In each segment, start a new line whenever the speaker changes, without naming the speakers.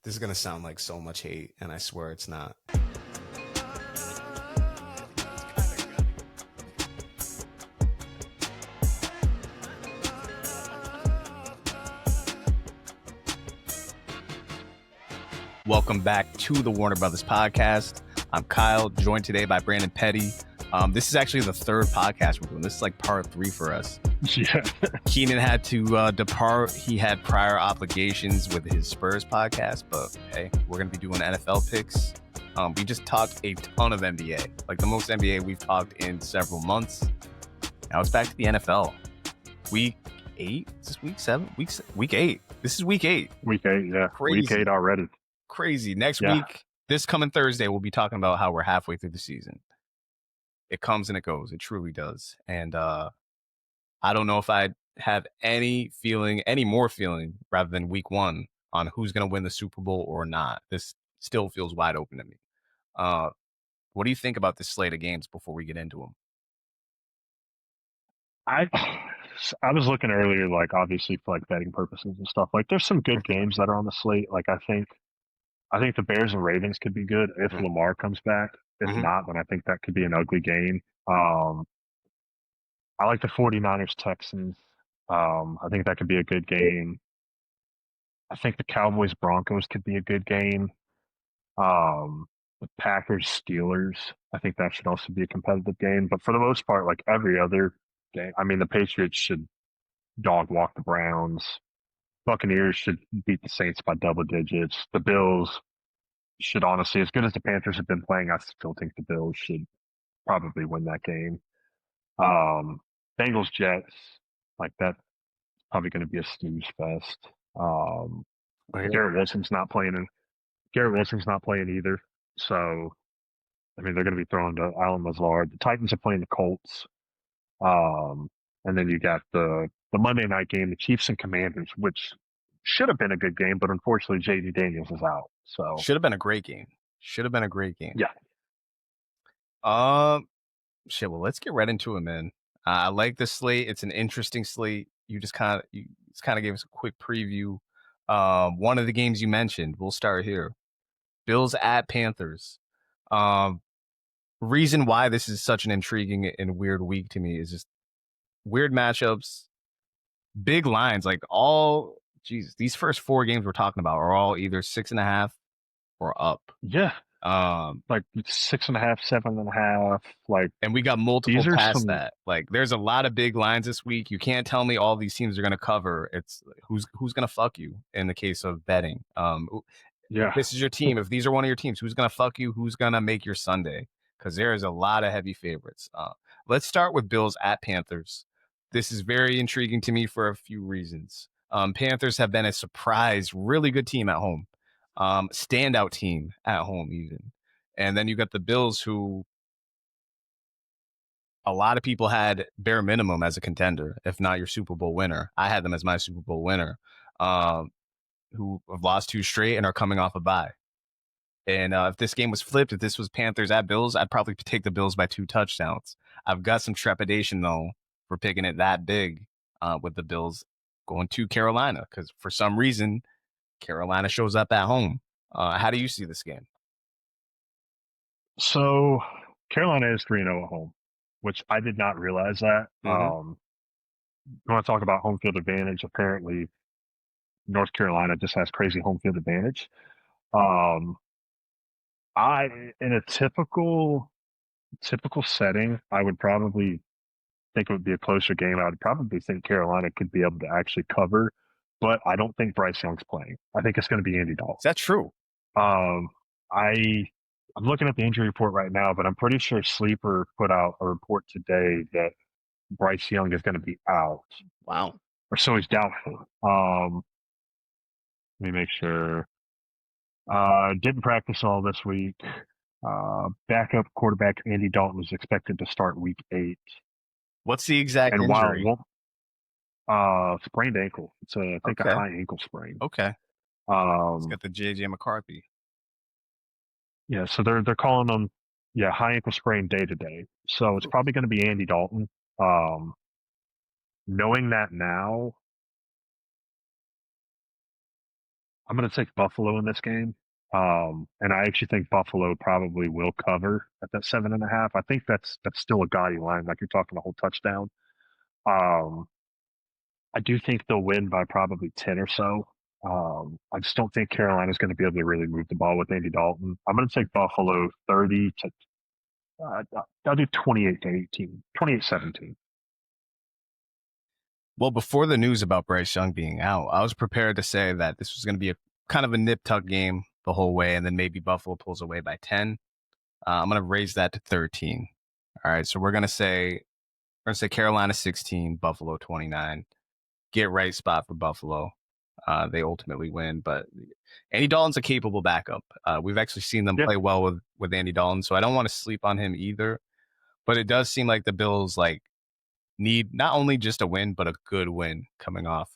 This is going to sound like so much hate, and I swear it's not. Welcome back to the Warner Brothas Podcast. I'm Kyle, joined today by Brandon Petty. This is actually the third podcast we're doing. This is like part 3 for us.
Yeah.
Keenan had to depart. He had prior obligations with his Spurs podcast, but hey, we're going to be doing NFL picks. We just talked a ton of NBA, like the most NBA we've talked in several months. Now it's back to the NFL. Week 8? Is this week 7? Week 8. This is week 8.
Week 8, yeah.
Crazy.
Week 8 already.
Crazy. Next week, this coming Thursday, we'll be talking about how we're halfway through the season. It comes and it goes. It truly does. And I don't know if I have any more feeling rather than week 1 on who's going to win the Super Bowl or not. This still feels wide open to me. What do you think about this slate of games before we get into them?
I was looking earlier, like obviously for like betting purposes and stuff. Like there's some good games that are on the slate. Like I think the Bears and Ravens could be good if Lamar comes back. If not, then I think that could be an ugly game. I like the 49ers Texans. I think that could be a good game. I think the Cowboys Broncos could be a good game. The Packers Steelers, I think that should also be a competitive game. But for the most part, like every other game, I mean, the Patriots should dog walk the Browns. Buccaneers should beat the Saints by double digits. The Bills should honestly, as good as the Panthers have been playing, I still think the Bills should probably win that game. Bengals Jets, like that's probably going to be a snooze fest. Garrett Wilson's not playing either. So, I mean, they're going to be throwing to Alan Lazard. The Titans are playing the Colts. And then you got the Monday night game, the Chiefs and Commanders, which should have been a good game, but unfortunately J.D. Daniels is out. So
should have been a great game.
Yeah.
Well, let's get right into it, man. I like this slate. It's an interesting slate. You just kind of gave us a quick preview. One of the games you mentioned, we'll start here. Bills at Panthers. Reason why this is such an intriguing and weird week to me is just weird matchups, big lines. Like these first 4 games we're talking about are all either 6.5 or up.
Yeah. Like 6.5, 7.5. Like,
and we got multiple past that. Like, there's a lot of big lines this week. You can't tell me all these teams are going to cover. It's who's going to fuck you in the case of betting. If this is your team, if these are one of your teams, who's going to fuck you? Who's going to make your Sunday? Because there is a lot of heavy favorites. Let's start with Bills at Panthers. This is very intriguing to me for a few reasons. Panthers have been a surprise, really good team at home. Standout team at home even. And then you got the Bills, who a lot of people had bare minimum as a contender, if not your Super Bowl winner. I had them as my Super Bowl winner, who have lost 2 straight and are coming off a bye. And if this game was flipped, if this was Panthers at Bills, I'd probably take the Bills by 2 touchdowns. I've got some trepidation, though, for picking it that big with the Bills going to Carolina, because for some reason, Carolina shows up at home. How do you see this game?
So Carolina is 3-0 at home, which I did not realize that. You want to talk about home field advantage? Apparently, North Carolina just has crazy home field advantage. In a typical setting, I would probably think it would be a closer game. I would probably think Carolina could be able to actually cover, but I don't think Bryce Young's playing. I think it's going to be Andy Dalton.
Is that true?
I'm looking at the injury report right now, but I'm pretty sure Sleeper put out a report today that Bryce Young is going to be out.
Wow.
Or so he's doubtful. Let me make sure. Didn't practice all this week. Backup quarterback Andy Dalton is expected to start week 8.
What's the exact injury?
Sprained ankle. It's I think a high ankle sprain.
Okay. It's got the JJ McCarthy.
Yeah, so they're calling him high ankle sprain day to day. So it's probably going to be Andy Dalton. Knowing that now, I'm going to take Buffalo in this game. And I actually think Buffalo probably will cover at that 7.5. I think that's still a gaudy line, like you're talking a whole touchdown. Um, I do think they'll win by probably 10 or so. I just don't think Carolina's going to be able to really move the ball with Andy Dalton. I'm going to take Buffalo 30 to, I'll do 28 to 18, 28-17.
Well, before the news about Bryce Young being out, I was prepared to say that this was going to be a kind of a nip-tuck game the whole way, and then maybe Buffalo pulls away by 10. I'm going to raise that to 13. All right, so we're going to say Carolina 16, Buffalo 29. Get right spot for Buffalo. They ultimately win, but Andy Dalton's a capable backup. We've actually seen them play well with Andy Dalton, so I don't want to sleep on him either. But it does seem like the Bills need not only just a win, but a good win coming off,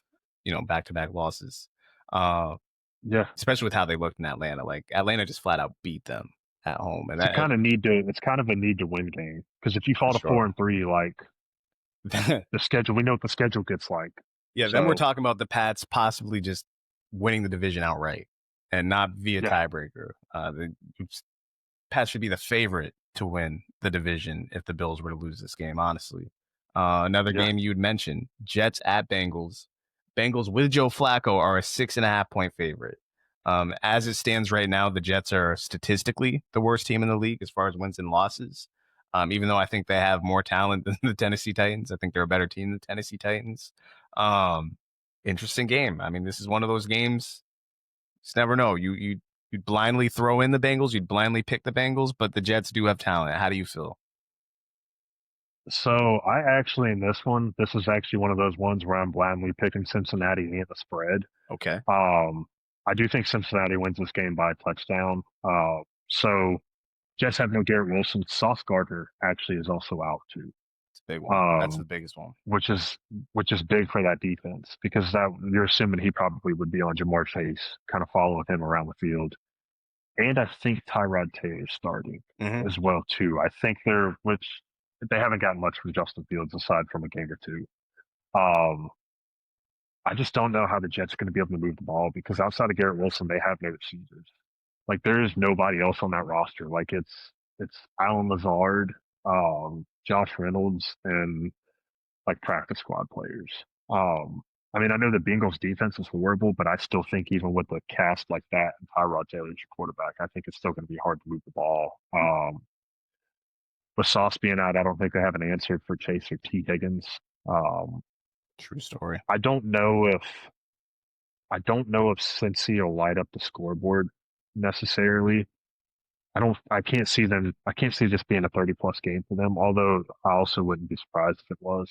back-to-back losses. Especially with how they looked in Atlanta. Like Atlanta just flat out beat them at home, and
it's kind of a need to win game, because if you fall to 4-3, like the schedule, we know what the schedule gets like.
Yeah, then we're talking about the Pats possibly just winning the division outright and not via tiebreaker. The Pats should be the favorite to win the division if the Bills were to lose this game, honestly. Another game you'd mentioned, Jets at Bengals. Bengals with Joe Flacco are a 6.5-point favorite. As it stands right now, the Jets are statistically the worst team in the league as far as wins and losses. Even though I think they have more talent than the Tennessee Titans. I think they're a better team than the Tennessee Titans. Interesting game. I mean, this is one of those games. Just never know. You'd blindly throw in the Bengals. You'd blindly pick the Bengals, but the Jets do have talent. How do you feel?
So I actually, in this one, this is actually one of those ones where I'm blindly picking Cincinnati and the spread.
Okay.
I do think Cincinnati wins this game by a touchdown. So Jets have no Garrett Wilson. Sauce Gardner actually is also out too.
It's a big one. That's the biggest one.
Which is big for that defense, because that you're assuming he probably would be on Jamar Chase, kind of following him around the field. And I think Tyrod Taylor's starting as well too. I think they haven't gotten much from Justin Fields aside from a game or two. I just don't know how the Jets are going to be able to move the ball, because outside of Garrett Wilson, they have no receivers. Like, there is nobody else on that roster. Like, it's Allen Lazard, Josh Reynolds, and like practice squad players. I mean, I know the Bengals defense is horrible, but I still think even with a cast like that and Tyrod Taylor as your quarterback, I think it's still going to be hard to move the ball. With Sauce being out, I don't think they have an answer for Chase or T. Higgins.
True story.
I don't know if Cincy will light up the scoreboard necessarily. I can't see this being a 30-plus game for them, although I also wouldn't be surprised if it was.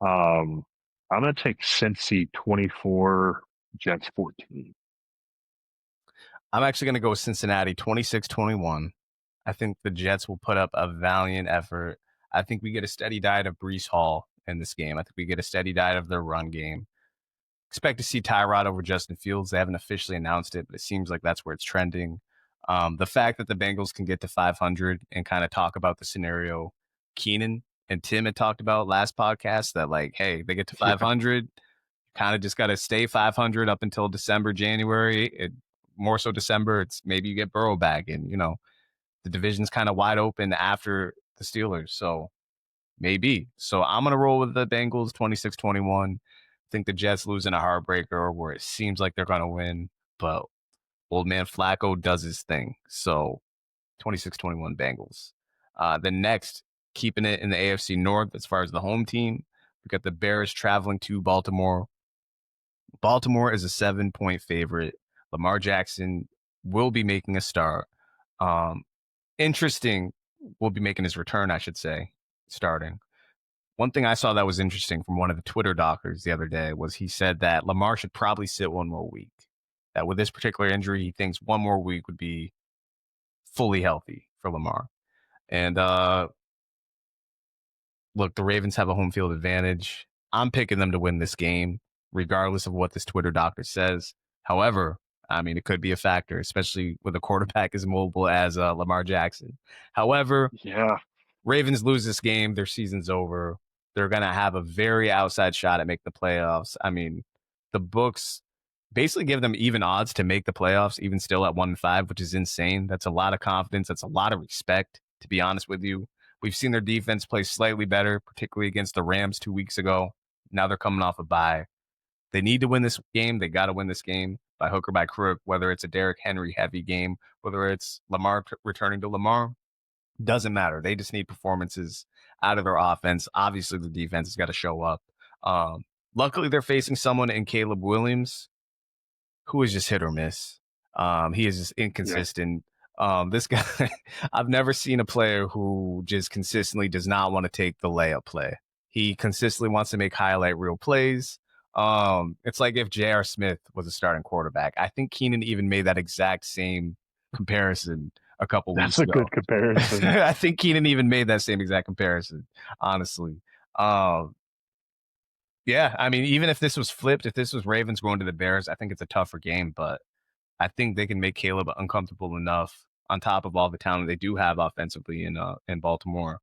I'm going to take Cincy 24, Jets 14.
I'm actually going to go with Cincinnati 26-21. I think the Jets will put up a valiant effort. I think we get a steady diet of Breece Hall in this game. I think we get a steady diet of their run game. Expect to see Tyrod over Justin Fields. They haven't officially announced it, but it seems like that's where it's trending. The fact that the Bengals can get to 500 and kind of talk about the scenario Keenan and Tim had talked about last podcast, that like, hey, they get to 500, kind of just got to stay 500 up until December, January. More so December, it's maybe you get Burrow back, and the division's kind of wide open after the Steelers. So maybe. So I'm going to roll with the Bengals 26-21. I think the Jets lose in a heartbreaker where it seems like they're going to win, but old man Flacco does his thing. So 26-21 Bengals. Then next, keeping it in the AFC North as far as the home team, we got the Bears traveling to Baltimore. Baltimore is a 7-point favorite. Lamar Jackson will be making a start. Interesting, will be making his return, I should say, starting. One thing I saw that was interesting from one of the Twitter dockers the other day was he said that Lamar should probably sit one more week. That with this particular injury, he thinks one more week would be fully healthy for Lamar. And look, the Ravens have a home field advantage. I'm picking them to win this game, regardless of what this Twitter doctor says. However, I mean, it could be a factor, especially with a quarterback as mobile as Lamar Jackson. However, Ravens lose this game, their season's over. They're going to have a very outside shot at making the playoffs. I mean, the books basically give them even odds to make the playoffs, even still at 1-5, which is insane. That's a lot of confidence. That's a lot of respect, to be honest with you. We've seen their defense play slightly better, particularly against the Rams 2 weeks ago. Now they're coming off a bye. They need to win this game. They got to win this game by hook or by crook, whether it's a Derrick Henry heavy game, whether it's Lamar returning to Lamar. Doesn't matter. They just need performances out of their offense. Obviously, the defense has got to show up. Luckily, they're facing someone in Caleb Williams who is just hit or miss. He is just inconsistent. This guy, I've never seen a player who just consistently does not want to take the layup play. He consistently wants to make highlight reel plays. It's like if J.R. Smith was a starting quarterback. I think Keenan even made that exact same comparison a couple weeks ago.
That's a good comparison.
I think Keenan even made that same exact comparison, honestly. Yeah, I mean, even if this was flipped, if this was Ravens going to the Bears, I think it's a tougher game, but I think they can make Caleb uncomfortable enough on top of all the talent they do have offensively in Baltimore.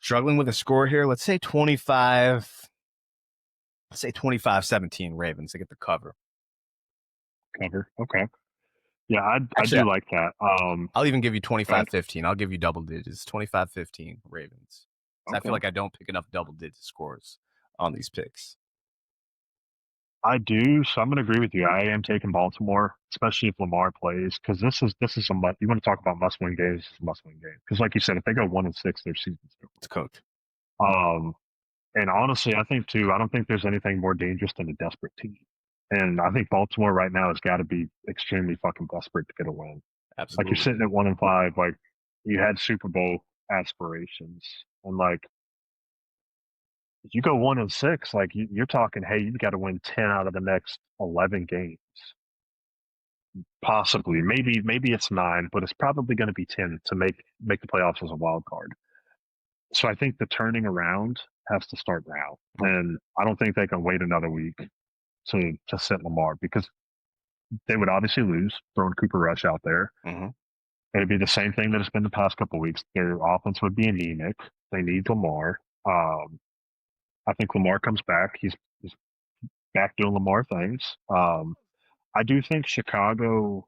Struggling with a score here, let's say 25-17 Ravens to get the cover.
Okay. Yeah, I do like that.
I'll even give you 25-15. I'll give you double digits. 25-15 Ravens. Okay. I feel like I don't pick enough double digit scores on these picks.
I do, so I'm going to agree with you. I am taking Baltimore, especially if Lamar plays, because this is a you want to talk about must-win games? This is a must-win game because, like you said, if they go 1-6, their season's over.
It's cooked.
And honestly, I think too, I don't think there's anything more dangerous than a desperate team. And I think Baltimore right now has got to be extremely fucking desperate to get a win.
Absolutely.
Like you're sitting at 1-5, like you had Super Bowl aspirations, and like if you go 1-6, like you're talking, hey, you've got to win 10 out of the next 11 games, possibly. Maybe it's 9, but it's probably going to be 10 to make the playoffs as a wild card. So I think the turning around has to start now, and I don't think they can wait another week to sit Lamar because they would obviously lose throwing Cooper Rush out there.
Mm-hmm.
It'd be the same thing that it's been the past couple of weeks. Their offense would be anemic. They need Lamar. I think Lamar comes back. He's back doing Lamar things. I do think Chicago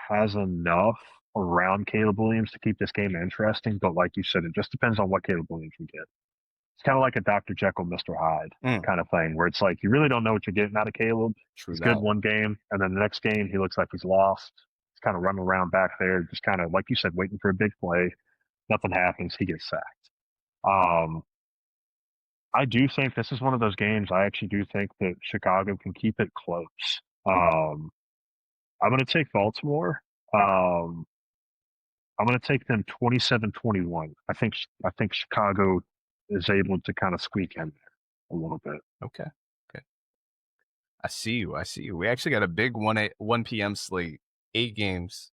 has enough around Caleb Williams to keep this game interesting, but like you said, it just depends on what Caleb Williams we get. It's kind of like a Dr. Jekyll, Mr. Hyde kind of thing, where it's like you really don't know what you're getting out of Caleb. He's good one game, and then the next game he looks like he's lost. He's kind of running around back there, just kind of, like you said, waiting for a big play. Nothing happens. He gets sacked. I do think this is one of those games. I actually do think that Chicago can keep it close. I'm going to take Baltimore. I'm going to take them 27-21. I think Chicago is able to kind of squeak in there a little bit.
Okay. I see you. We actually got a big 1 p.m. slate, 8 games.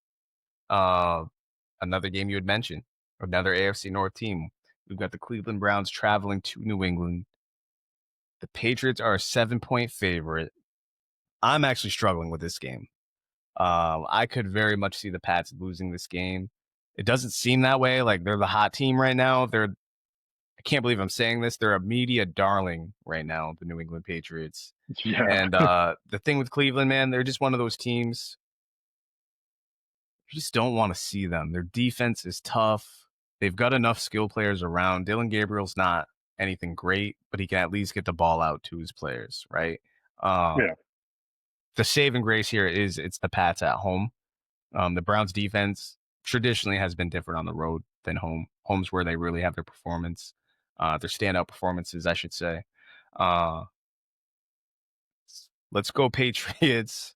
Another game you had mentioned, another AFC North team. We've got the Cleveland Browns traveling to New England. The Patriots are a 7-point favorite. I'm actually struggling with this game. I could very much see the Pats losing this game. It doesn't seem that way. Like they're the hot team right now. I can't believe I'm saying this. They're a media darling right now, the New England Patriots.
Yeah.
And the thing with Cleveland, man, they're just one of those teams. You just don't want to see them. Their defense is tough. They've got enough skill players around. Dylan Gabriel's not anything great, but he can at least get the ball out to his players, right?
Yeah.
The saving grace here is it's the Pats at home. The Browns defense traditionally has been different on the road than home. Home's where they really have their performance, their standout performances, I should say. Let's go Patriots.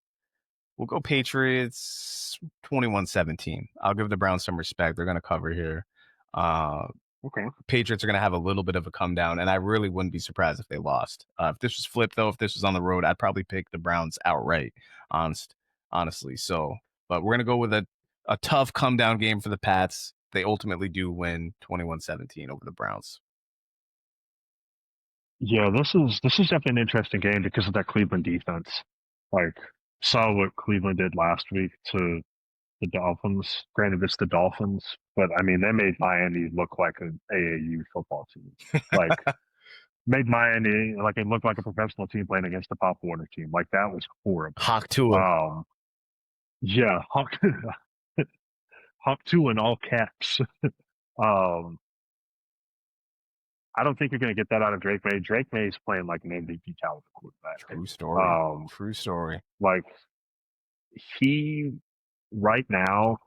We'll go Patriots 21-17. I'll give the Browns some respect. They're going to cover here.
Okay.
Patriots are going to have a little bit of a come down, and I really wouldn't be surprised if they lost. If this was flipped, though, if this was on the road, I'd probably pick the Browns outright, honestly. So, but we're going to go with a tough come down game for the Pats. They ultimately do win 21-17 over the Browns.
Yeah, this is definitely an interesting game because of that Cleveland defense. Like, saw what Cleveland did last week to the Dolphins. Granted, it's the Dolphins, but I mean, they made Miami look like an AAU football team. Like, made Miami like it looked like a professional team playing against the Pop Warner team. Like that was horrible.
Hawk Tua.
Yeah, Hawk Tua in all caps. I don't think you're going to get that out of Drake May. Drake May is playing like an MVP caliber quarterback.
True story. True story.
Like he right now,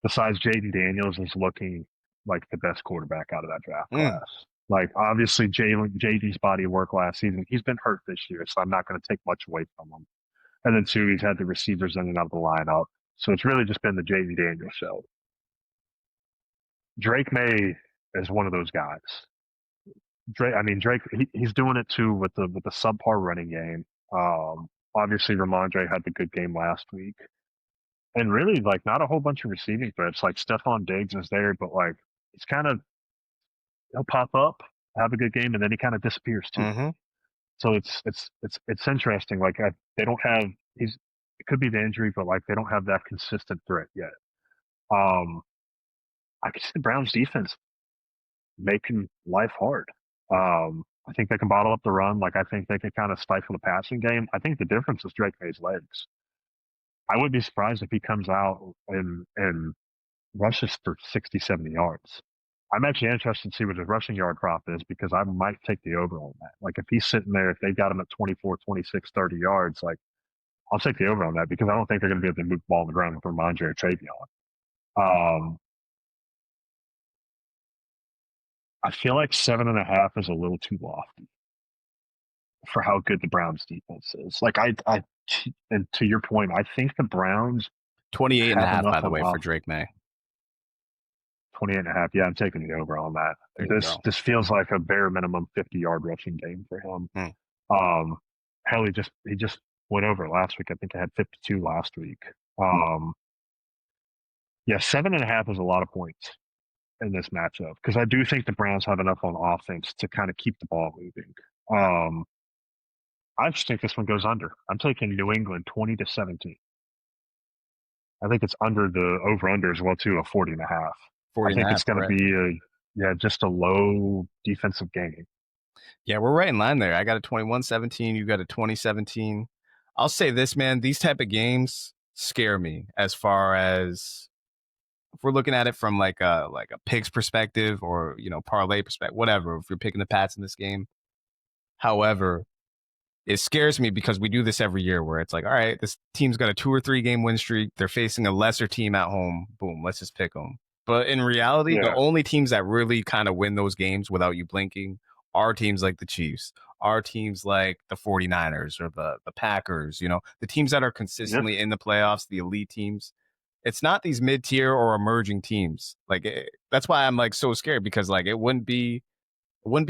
besides Jaden Daniels, is looking like the best quarterback out of that draft class. Like obviously JD's body of work last season, he's been hurt this year, so I'm not going to take much away from him. And then two, he's had the receivers in and out of the lineup. So it's really just been the Jaden Daniels show. Drake May is one of those guys. Drake, he's doing it too with the subpar running game. Obviously, Ramondre had the good game last week, and really like not a whole bunch of receiving threats. Like Stephon Diggs is there, but like it's kind of he'll pop up, have a good game, and then he kind of disappears too.
Mm-hmm.
So it's interesting. Like they don't have it could be the injury, but like they don't have that consistent threat yet. I can see the Browns defense making life hard. I think they can bottle up the run. Like I think they can kind of stifle the passing game. I think the difference is Drake May's legs. I wouldn't be surprised if he comes out and rushes for 60, 70 yards. I'm actually interested to see what his rushing yard prop is because I might take the over on that. Like if he's sitting there, if they've got him at 24, 26, 30 yards, like I'll take the over on that because I don't think they're going to be able to move the ball on the ground with Ramondre or Travion. I feel like 7.5 is a little too lofty for how good the Browns defense is. Like and to your point, I think the Browns
28.5, by the way, for Drake May.
28.5. Yeah, I'm taking the over on that. This feels like a bare minimum 50-yard rushing game for him. Hell, he just went over last week. I think I had 52 last week. Yeah, 7.5 is a lot of points in this matchup because I do think the Browns have enough on offense to kind of keep the ball moving. I just think this one goes under. I'm taking New England 20-17. I think it's under the over-under as well too, a 40.5. I think it's going to be just a low defensive game.
Yeah, we're right in line there. I got a 21-17. You got a 20-17. I'll say this, man. These type of games scare me as far as if we're looking at it from like a picks perspective or, parlay perspective, whatever, if you're picking the Pats in this game. However, it scares me because we do this every year where it's like, all right, this team's got a 2 or 3 game win streak. They're facing a lesser team at home. Boom, let's just pick them. But in reality, the only teams that really kind of win those games without you blinking are teams like the Chiefs, are teams like the 49ers or the Packers, the teams that are consistently in the playoffs, the elite teams. It's not these mid-tier or emerging teams. That's why I'm so scared because it wouldn't be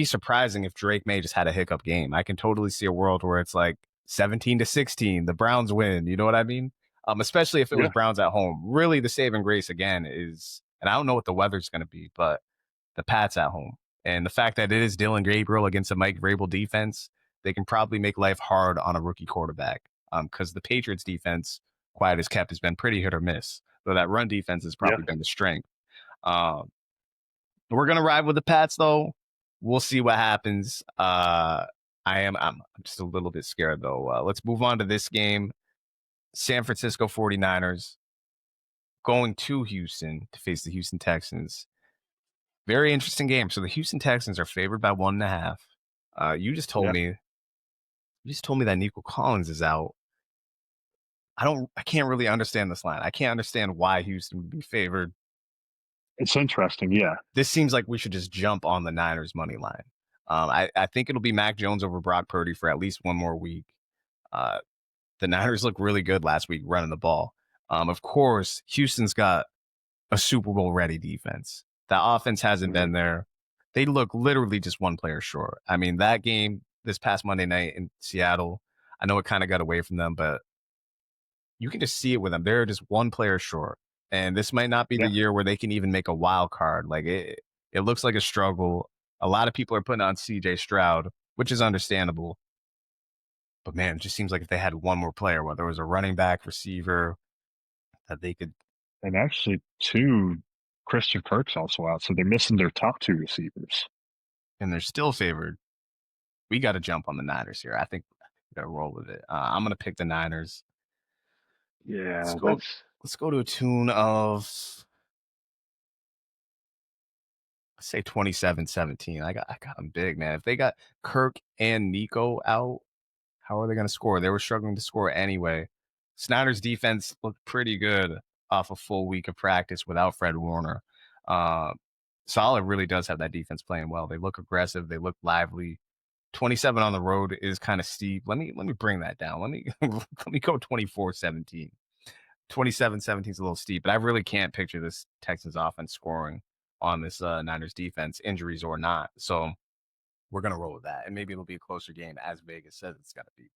surprising if Drake May just had a hiccup game. I can totally see a world where it's 17-16, the Browns win. You know what I mean? Especially if it was Browns at home. Really, the saving grace again is, and I don't know what the weather's going to be, but the Pats at home. And the fact that it is Dylan Gabriel against a Mike Vrabel defense, they can probably make life hard on a rookie quarterback. Because the Patriots defense, quiet as kept, has been pretty hit or miss. So that run defense has probably been the strength. We're going to ride with the Pats, though. We'll see what happens. I'm just a little bit scared, though. Let's move on to this game. San Francisco 49ers going to Houston to face the Houston Texans. Very interesting game. So the Houston Texans are favored by 1.5. You just told me that Nico Collins is out. I can't really understand this line. I can't understand why Houston would be favored.
It's interesting, yeah.
This seems like we should just jump on the Niners money line. I think it'll be Mac Jones over Brock Purdy for at least one more week. The Niners looked really good last week running the ball. Of course, Houston's got a Super Bowl ready defense. The offense hasn't been there. They look literally just one player short. I mean, that game this past Monday night in Seattle, I know it kind of got away from them, but you can just see it with them. They're just one player short. And this might not be the year where they can even make a wild card. It looks like a struggle. A lot of people are putting on CJ Stroud, which is understandable. But man, it just seems like if they had one more player, whether it was a running back, receiver, that they could.
And actually, Christian Kirk's also out, so they're missing their top 2 receivers.
And they're still favored. we got to jump on the Niners here. I think we got to roll with it. I'm going to pick the Niners.
Yeah,
let's go to a tune of, let's say 27-17. I got them big, man. If they got Kirk and Nico out, how are they going to score? They were struggling to score anyway. Snyder's defense looked pretty good off a full week of practice without Fred Warner. Solid really does have that defense playing well. They look aggressive. They look lively. 27 on the road is kind of steep. Let me bring that down. Let me go 24-17. 27-17 is a little steep, but I really can't picture this Texans offense scoring on this Niners defense, injuries or not. So we're going to roll with that. And maybe it'll be a closer game, as Vegas says it's going to be,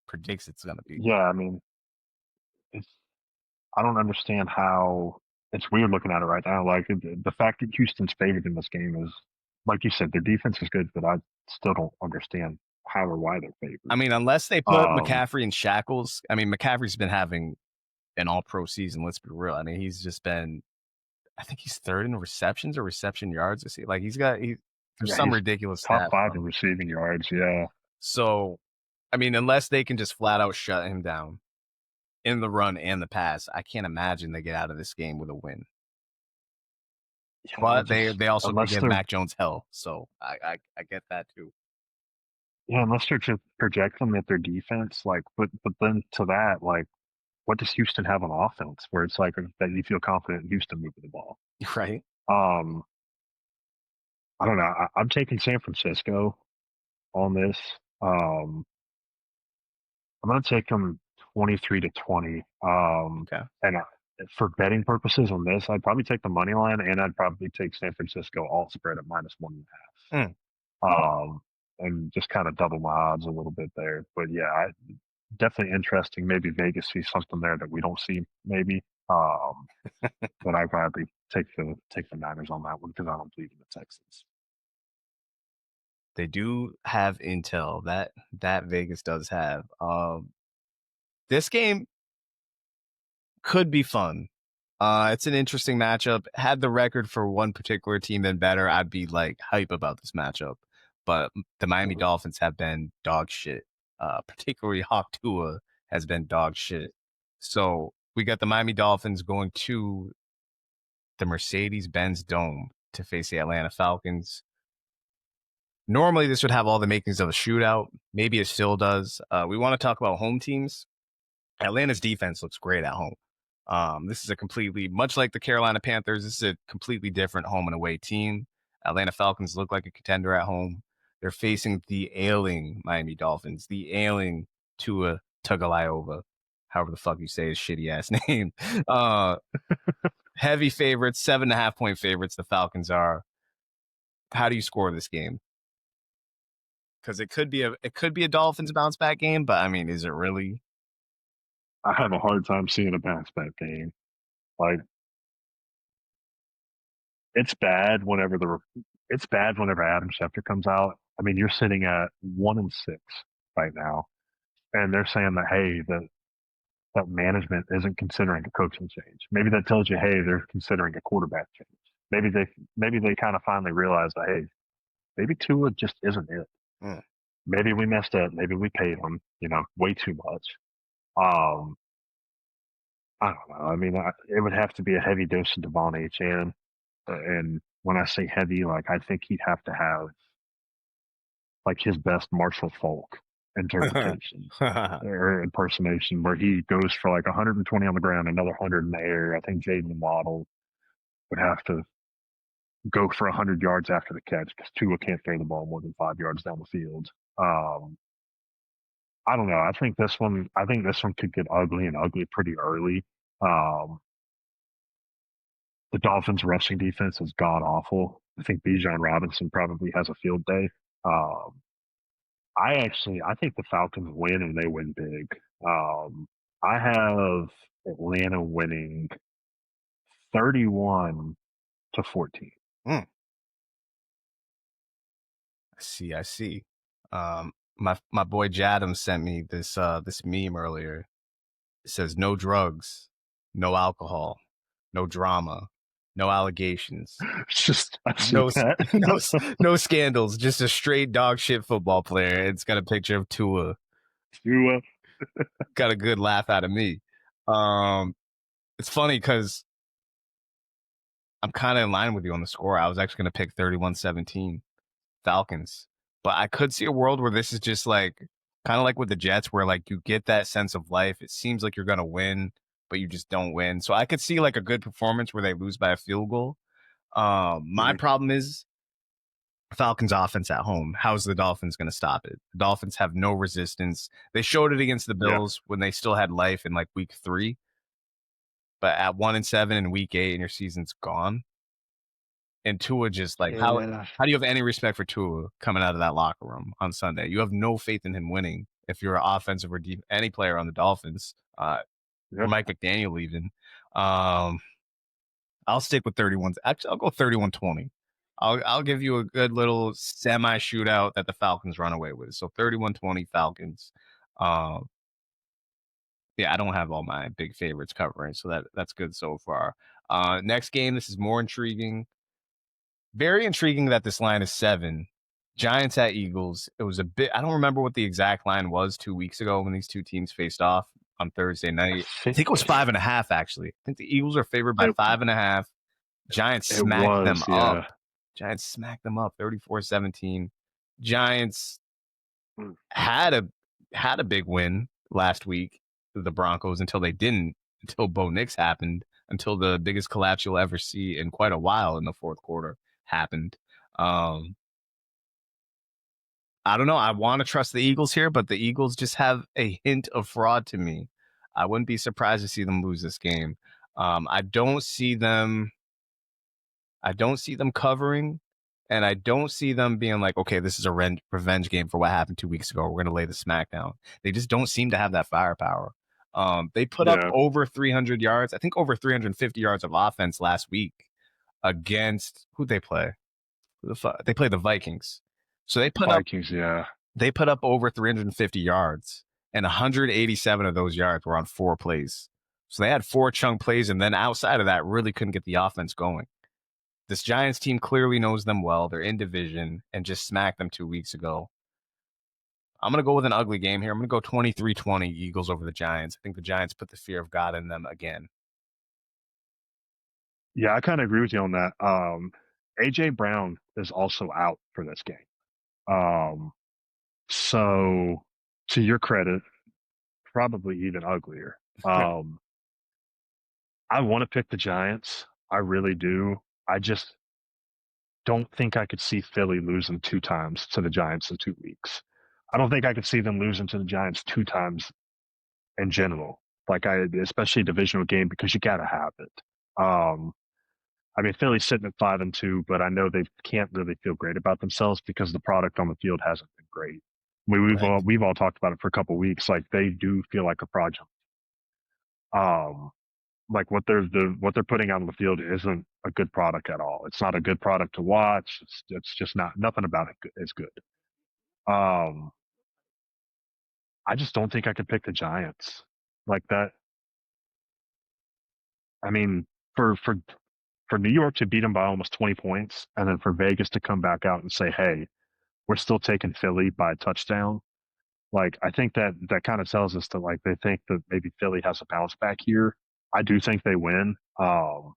predicts it's going to be.
Yeah, I mean, I don't understand how it's weird looking at it right now. Like the fact that Houston's favored in this game is, like you said, their defense is good, but I still don't understand how or why they're favored.
I mean, unless they put McCaffrey in shackles. I mean, McCaffrey's been having an all-pro season. Let's be real. I mean, he's just been, I think he's third in receptions or reception yards. Like there's some ridiculous
top 5 in receiving yards. Yeah.
So, I mean, unless they can just flat out shut him down in the run and the pass, I can't imagine they get out of this game with a win. Yeah, but they also give Mac Jones hell, so I get that too.
Yeah, unless they're just projecting at their defense, like, but then to that, like, what does Houston have on offense? Where it's like that you feel confident in Houston moving the ball,
right?
I don't know. I'm taking San Francisco on this. I'm going to take them 23-20.
Okay.
And for betting purposes on this, I'd probably take the money line, and I'd probably take San Francisco all spread at -1.5. And just kind of double my odds a little bit there. But yeah, definitely interesting. Maybe Vegas sees something there that we don't see. Maybe. But I'd probably take the Niners on that one because I don't believe in the Texans.
They do have intel that Vegas does have. This game could be fun. It's an interesting matchup. Had the record for one particular team been better, I'd be like hype about this matchup. But the Miami Dolphins have been dog shit. Particularly Hawk Tua has been dog shit. So we got the Miami Dolphins going to the Mercedes-Benz Dome to face the Atlanta Falcons. Normally, this would have all the makings of a shootout. Maybe it still does. We want to talk about home teams. Atlanta's defense looks great at home. This is a completely, much like the Carolina Panthers, this is a completely different home and away team. Atlanta Falcons look like a contender at home. They're facing the ailing Miami Dolphins, the ailing Tua Tagovailoa, however the fuck you say his shitty ass name. Heavy favorites, 7.5-point favorites. The Falcons are. How do you score this game? Because it could be a Dolphins bounce back game, but I mean, is it really?
I have a hard time seeing a bounce back game. Like, it's bad whenever Adam Schefter comes out. I mean, you're sitting at 1-6 right now, and they're saying that that management isn't considering a coaching change. Maybe that tells you, hey, they're considering a quarterback change. Maybe they kind of finally realize that, hey, maybe Tua just isn't it. Maybe we messed up. Maybe we paid him, way too much. I don't know. I mean, it would have to be a heavy dose of Devon Achane. And when I say heavy, like, I think he'd have to have like his best Marshall Falk interpretation or impersonation, where he goes for like 120 on the ground, another 100 in the air. I think Jaden Waddle would have to go for 100 yards after the catch because Tua can't throw the ball more than 5 yards down the field. I don't know. I think this one could get ugly and ugly pretty early. The Dolphins' rushing defense is god awful. I think Bijan Robinson probably has a field day. I think the Falcons win and they win big. I have Atlanta winning 31-14.
I see. My boy Jadam sent me this meme earlier. It says no drugs, no alcohol, no drama, No allegations.
It's just I see
No,
that.
no scandals. Just a straight dog shit football player. It's got a picture of Tua.
Tua.
Got a good laugh out of me. It's funny because I'm kind of in line with you on the score. I was actually going to pick 31-17 Falcons, but I could see a world where this is just like kind of like with the Jets, where like you get that sense of life. It seems like you're going to win, but you just don't win. So I could see like a good performance where they lose by a field goal. My problem is Falcons offense at home. How's the Dolphins going to stop it? The Dolphins have no resistance. They showed it against the Bills when they still had life in like week 3, but at 1-7 in week 8 and your season's gone. And Tua just like how do you have any respect for Tua coming out of that locker room on Sunday? You have no faith in him winning if you're an offensive or any player on the Dolphins. Mike McDaniel even. I'll stick with 31. Actually, I'll go 31-20. I'll give you a good little semi shootout that the Falcons run away with. So 31-20 Falcons. Yeah, I don't have all my big favorites covering, so that's good so far. Next game, this is more intriguing. Very intriguing that this line is 7. Giants at Eagles. It was a bit. I don't remember what the exact line was 2 weeks ago when these two teams faced off on Thursday night. I think it was 5.5. Actually, I think the Eagles are favored by 5.5. Giants smacked them up. Giants smacked them up 34-17. Giants had a big win last week, the Broncos, until they didn't, until Bo Nix happened, until the biggest collapse you'll ever see in quite a while in the fourth quarter happened. I don't know. I want to trust the Eagles here, but the Eagles just have a hint of fraud to me. I wouldn't be surprised to see them lose this game. I don't see them covering, and I don't see them being like, okay, this is a revenge game for what happened 2 weeks ago. We're going to lay the smackdown. They just don't seem to have that firepower. They put up over 300 yards, I think over 350 yards of offense last week against who'd they play? They played the Vikings. So they put up over 350 yards, and 187 of those yards were on 4 plays. So they had 4 chunk plays, and then outside of that, really couldn't get the offense going. This Giants team clearly knows them well. They're in division and just smacked them 2 weeks ago. I'm going to go with an ugly game here. I'm going to go 23-20 Eagles over the Giants. I think the Giants put the fear of God in them again.
Yeah, I kind of agree with you on that. A.J. Brown is also out for this game. So, to your credit, probably even uglier. I want to pick the Giants. I really do. I just don't think I could see Philly losing 2 times to the Giants in 2 weeks. I don't think I could see them losing to the Giants 2 times in general. Especially a divisional game, because you got to have it. I mean, Philly's sitting at 5-2, but I know they can't really feel great about themselves because the product on the field hasn't been great. We've all talked about it for a couple of weeks. Like, they do feel like a project. Like what they're putting out on the field isn't a good product at all. It's not a good product to watch. It's just nothing about it is good. I just don't think I could pick the Giants like that. I mean, for New York to beat them by almost 20 points, and then for Vegas to come back out and say, "Hey, we're still taking Philly by a touchdown." Like, I think that kind of tells us that, like, they think that maybe Philly has a bounce back here. I do think they win. I'm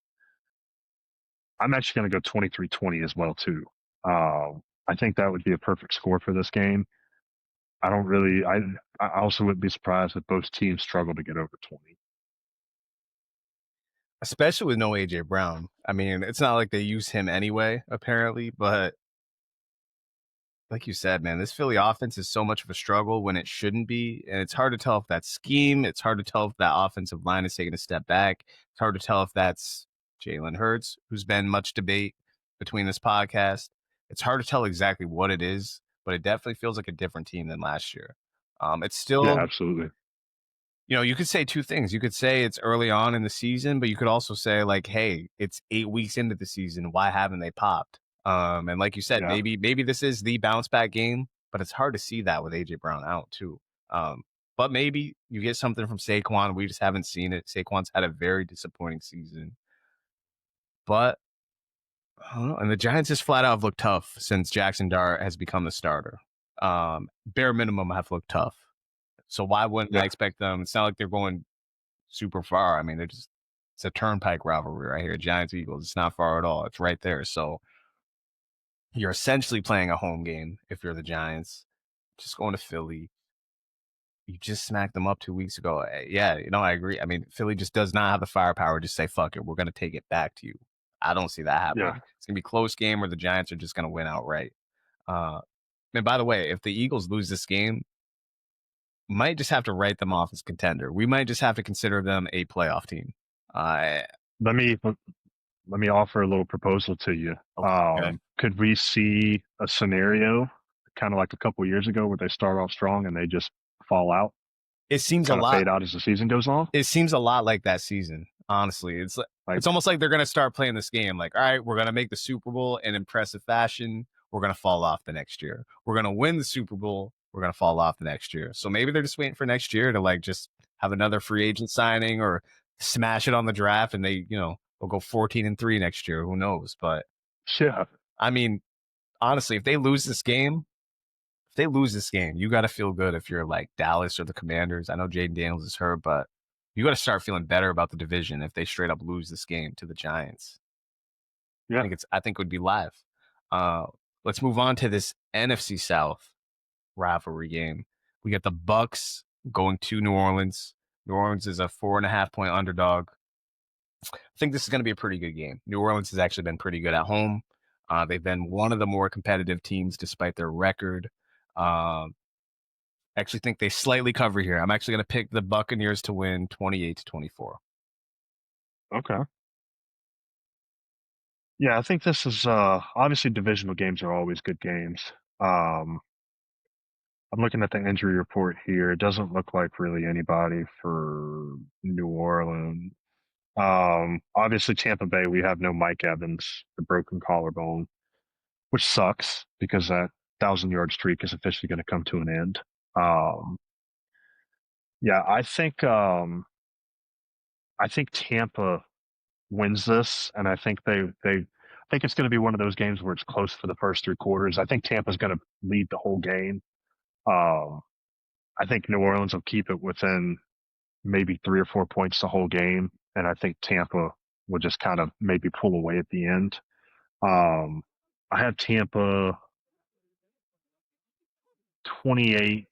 actually going to go 23-20 as well, too. I think that would be a perfect score for this game. I also wouldn't be surprised if both teams struggle to get over 20.
Especially with no A.J. Brown. I mean, it's not like they use him anyway, apparently, but like you said, man, this Philly offense is so much of a struggle when it shouldn't be. And it's hard to tell if that's scheme. It's hard to tell if that offensive line is taking a step back. It's hard to tell if that's Jalen Hurts, who's been much debate between this podcast. It's hard to tell exactly what it is, but it definitely feels like a different team than last year. It's still,
yeah, absolutely.
You know, you could say 2 things. You could say it's early on in the season, but you could also say, like, hey, it's 8 weeks into the season. Why haven't they popped? And like you said, maybe this is the bounce back game, but it's hard to see that with A.J. Brown out too. But maybe you get something from Saquon. We just haven't seen it. Saquon's had a very disappointing season. But and the Giants just flat out have looked tough since Jackson Dart has become the starter. Bare minimum have looked tough. So why wouldn't I expect them? It's not like they're going super far. I mean, it's a turnpike rivalry right here. Giants Eagles. It's not far at all. It's right there. So you're essentially playing a home game if you're the Giants. Just going to Philly. You just smacked them up 2 weeks ago. Yeah, I agree. I mean, Philly just does not have the firepower to say, fuck it, we're going to take it back to you. I don't see that happening. Yeah. It's going to be a close game where the Giants are just going to win outright. And by the way, if the Eagles lose this game, might just have to write them off as contender. We might just have to consider them a playoff team.
Let me offer a little proposal to you. Okay. Could we see a scenario kind of like a couple years ago where they start off strong and they just fall out?
It seems a lot
fade out as the season goes on.
It seems a lot like that season. Honestly, it's almost like they're going to start playing this game. Like, all right, we're going to make the Super Bowl in impressive fashion. We're going to fall off the next year. We're going to win the Super Bowl. We're going to fall off the next year. So maybe they're just waiting for next year to like just have another free agent signing or smash it on the draft, and they, they'll go 14-3 next year. Who knows? But
yeah,
I mean, honestly, if they lose this game, you got to feel good if you're like Dallas or the Commanders. I know Jaden Daniels is hurt, but you got to start feeling better about the division if they straight up lose this game to the Giants.
Yeah,
I think it would be live. Let's move on to this NFC South rivalry game. We got the Bucs going to New Orleans. New Orleans is a 4.5-point underdog. I think this is going to be a pretty good game. New Orleans has actually been pretty good at home. They've been one of the more competitive teams despite their record. I actually think they slightly cover here. I'm actually going to pick the Buccaneers to win 28-24.
Okay. Yeah, I think this is obviously divisional games are always good games. I'm looking at the injury report here. It doesn't look like really anybody for New Orleans. Obviously Tampa Bay, we have no Mike Evans, the broken collarbone, which sucks because that 1,000-yard streak is officially going to come to an end. Yeah, I think Tampa wins this, and I think I think it's going to be one of those games where it's close for the first 3 quarters. I think Tampa's going to lead the whole game. I think New Orleans will keep it within maybe 3 or 4 points the whole game, and I think Tampa will just kind of maybe pull away at the end. I have Tampa 28.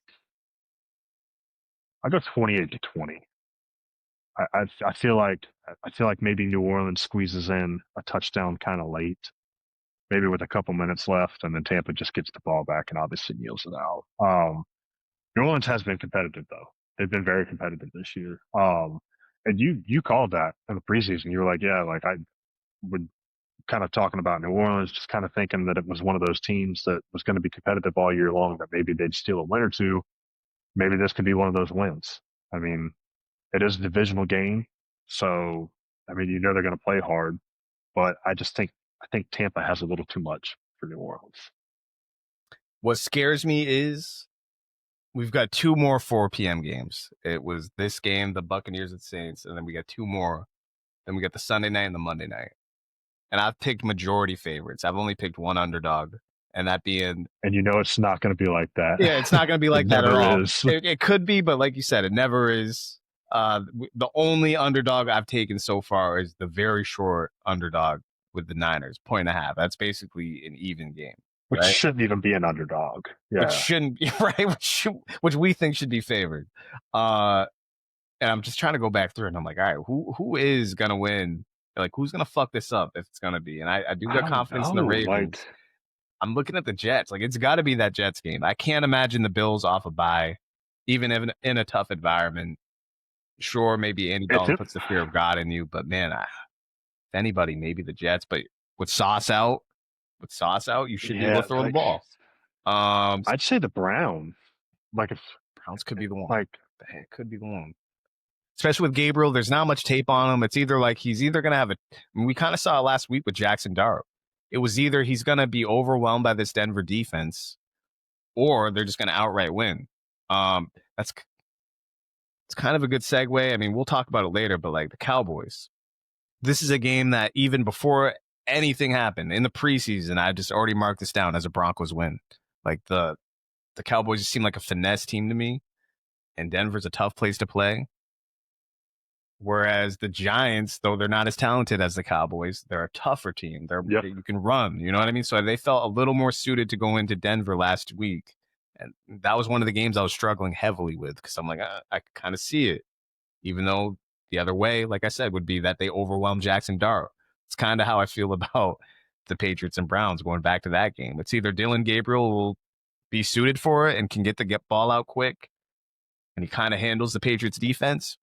I go 28-20. I feel like maybe New Orleans squeezes in a touchdown kind of late, maybe with a couple minutes left, and then Tampa just gets the ball back and obviously kneels it out. New Orleans has been competitive though; they've been very competitive this year. And you called that in the preseason. You were like, yeah, like I would kind of talking about New Orleans, just kind of thinking that it was one of those teams that was going to be competitive all year long. That maybe they'd steal a win or two. Maybe this could be one of those wins. I mean, it is a divisional game, so I mean, they're going to play hard, but I think Tampa has a little too much for New Orleans.
What scares me is we've got 2 more 4 p.m. games. It was this game, the Buccaneers and Saints, and then we got 2 more. Then we got the Sunday night and the Monday night. And I've picked majority favorites. I've only picked one underdog, and that being...
And it's not going to be like that.
Yeah, it's not going to be like that at all. It could be, but like you said, it never is. The only underdog I've taken so far is the very short underdog with the Niners, 1.5. That's basically an even game.
Which right? Shouldn't even be an underdog. Yeah.
Which shouldn't be, right? Which we think should be favored. And I'm just trying to go back through, and I'm like, all right, who is going to win? Like, who's going to fuck this up if it's going to be? And I do got confidence in the Ravens. I'm looking at the Jets. Like, it's got to be that Jets game. I can't imagine the Bills off a bye, even in a tough environment. Sure, maybe Andy Dalton puts the fear of God in you, but man, if anybody, maybe the Jets. But with Sauce out, you should be able to throw the ball.
I'd say the Browns. Like, if
Browns could be the one.
Like,
it could be the one. Especially with Gabriel, there's not much tape on him. It's either like he's either going to have we kind of saw it last week with Jackson Dart. It was either he's going to be overwhelmed by this Denver defense, or they're just going to outright win. It's kind of a good segue. I mean, we'll talk about it later, but like the Cowboys, this is a game that even before anything happened in the preseason, I just already marked this down as a Broncos win. Like the Cowboys just seem like a finesse team to me, and Denver's a tough place to play. Whereas the Giants, though they're not as talented as the Cowboys, they're a tougher team. You can run, you know what I mean? So they felt a little more suited to go into Denver last week. And that was one of the games I was struggling heavily with because I'm like, I kind of see it. Even though the other way, like I said, would be that they overwhelm Jackson Dart. It's kind of how I feel about the Patriots and Browns going back to that game. It's either Dylan Gabriel will be suited for it and can get the ball out quick, and he kind of handles the Patriots defense,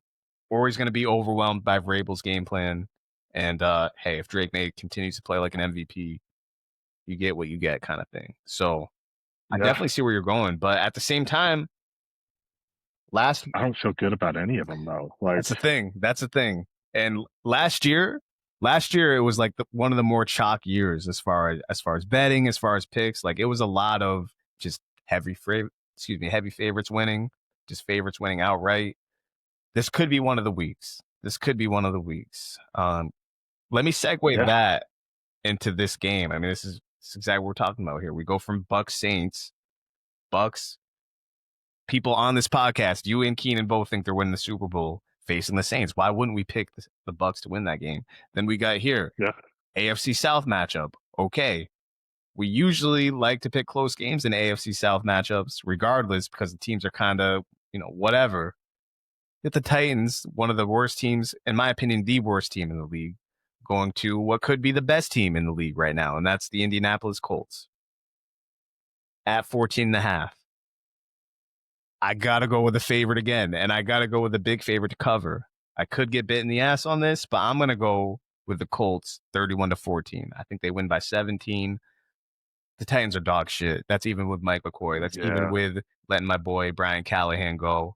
or he's going to be overwhelmed by Vrabel's game plan. And hey, if Drake May continues to play like an MVP, you get what you get kind of thing. So I definitely see where you're going. But at the same time,
I don't feel good about any of them, though. Like,
That's the thing. And last year it was like one of the more chalk years as far as betting, as far as picks. Like it was a lot of just heavy favorites winning, just favorites winning outright. This could be one of the weeks. Let me segue that into this game. I mean, this is exactly what we're talking about here. We go from Bucs Saints. Bucs, people on this podcast, you and Keenan both think they're winning the Super Bowl facing the Saints. Why wouldn't we pick the Bucs to win that game? Then we got here, AFC South matchup. Okay. We usually like to pick close games in AFC South matchups, regardless, because the teams are kind of, whatever. Get the Titans, one of the worst teams, in my opinion, the worst team in the league, going to what could be the best team in the league right now, and that's the Indianapolis Colts at 14.5. I got to go with the favorite again, and I got to go with the big favorite to cover. I could get bit in the ass on this, but I'm going to go with the Colts 31-14. I think they win by 17. The Titans are dog shit. That's even with Mike McCoy. That's even with letting my boy Brian Callahan go.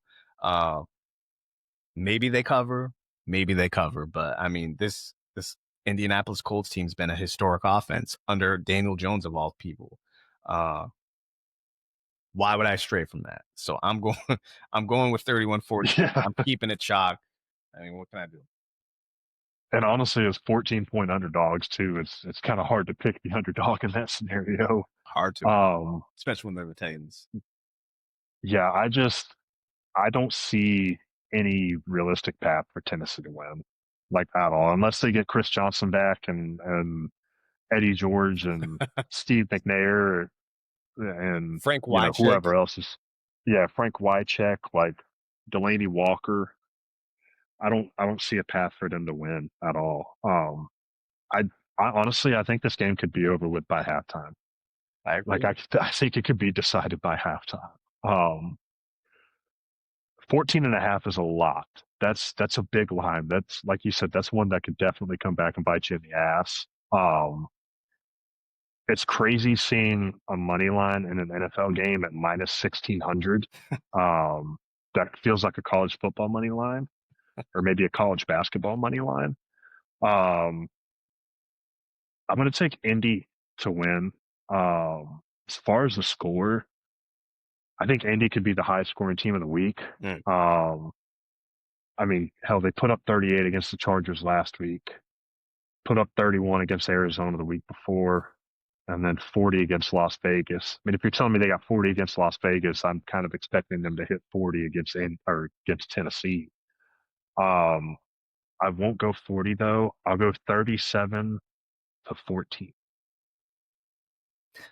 Maybe they cover, but I mean, this Indianapolis Colts team's been a historic offense under Daniel Jones of all people. Why would I stray from that? So I'm going with 31-14. Yeah. I'm keeping it chalk. I mean, what can I do?
And honestly, as 14-point underdogs too, it's kind of hard to pick the underdog in that scenario.
Hard to, especially when they're the Titans.
Yeah, I don't see any realistic path for Tennessee to win, like at all, unless they get Chris Johnson back and Eddie George and Steve McNair and
Frank Wycheck.
Whoever else is. Yeah, Frank Wycheck, like Delaney Walker. I don't see a path for them to win at all. I honestly, I think this game could be over with by halftime.
I agree.
I think it could be decided by halftime. 14.5 is a lot. That's a big line. That's, like you said, that's one that could definitely come back and bite you in the ass. It's crazy seeing a money line in an NFL game at minus 1,600. That feels like a college football money line, or maybe a college basketball money line. I'm going to take Indy to win. As far as the score, I think Indy could be the highest scoring team of the week. I mean, hell, they put up 38 against the Chargers last week, put up 31 against Arizona the week before, and then 40 against Las Vegas. I mean, if you're telling me they got 40 against Las Vegas, I'm kind of expecting them to hit 40 against Tennessee. I won't go 40 though. I'll go 37-14.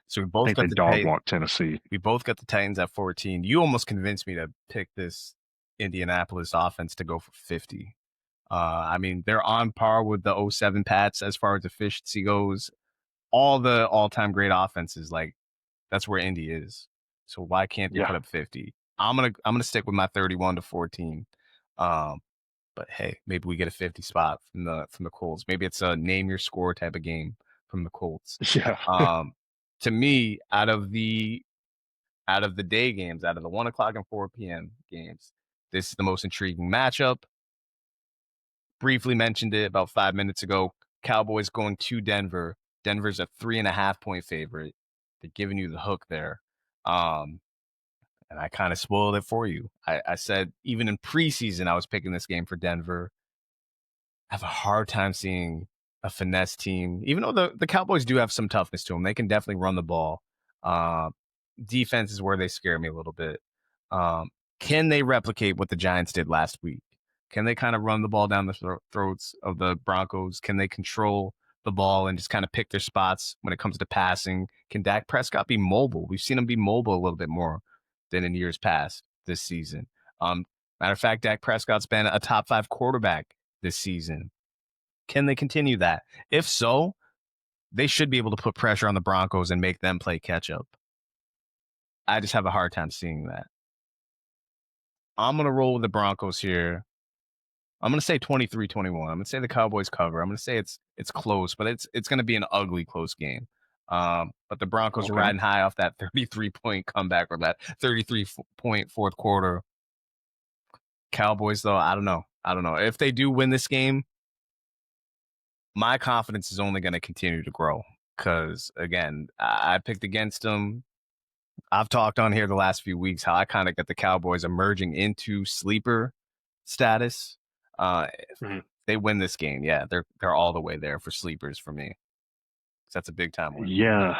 So we both got
the dog walk Tennessee.
We both got the Titans at 14. You almost convinced me to pick this Indianapolis offense to go for 50. I mean, they're on par with the 07 Pats as far as efficiency goes. All the all-time great offenses, like that's where Indy is. So why can't they put up 50? I'm gonna stick with my 31-14. But hey, maybe we get a 50 spot from the Colts. Maybe it's a name your score type of game from the Colts.
Yeah.
To me, out of the day games, out of the 1 o'clock and 4 p.m. games, this is the most intriguing matchup. Briefly mentioned it about 5 minutes ago. Cowboys going to Denver. Denver's a 3.5-point favorite. They're giving you the hook there. And I kind of spoiled it for you. I said even in preseason I was picking this game for Denver. I have a hard time seeing a finesse team, even though the Cowboys do have some toughness to them. They can definitely run the ball. Defense is where they scare me a little bit. Can they replicate what the Giants did last week? Can they kind of run the ball down the throats of the Broncos? Can they control the ball and just kind of pick their spots when it comes to passing? Can Dak Prescott be mobile? We've seen him be mobile a little bit more than in years past this season. Matter of fact, Dak Prescott's been a top 5 quarterback this season. Can they continue that? If so, they should be able to put pressure on the Broncos and make them play catch up. I just have a hard time seeing that. I'm going to roll with the Broncos here. I'm going to say 23-21. I'm going to say the Cowboys cover. I'm going to say it's close, but it's going to be an ugly close game. But the Broncos are riding high off that 33-point comeback or that 33-point fourth quarter. Cowboys, though, I don't know. If they do win this game, my confidence is only going to continue to grow because, again, I picked against them. I've talked on here the last few weeks how I kind of get the Cowboys emerging into sleeper status. If they win this game, yeah, they're all the way there for sleepers for me. That's a big time win.
Yeah.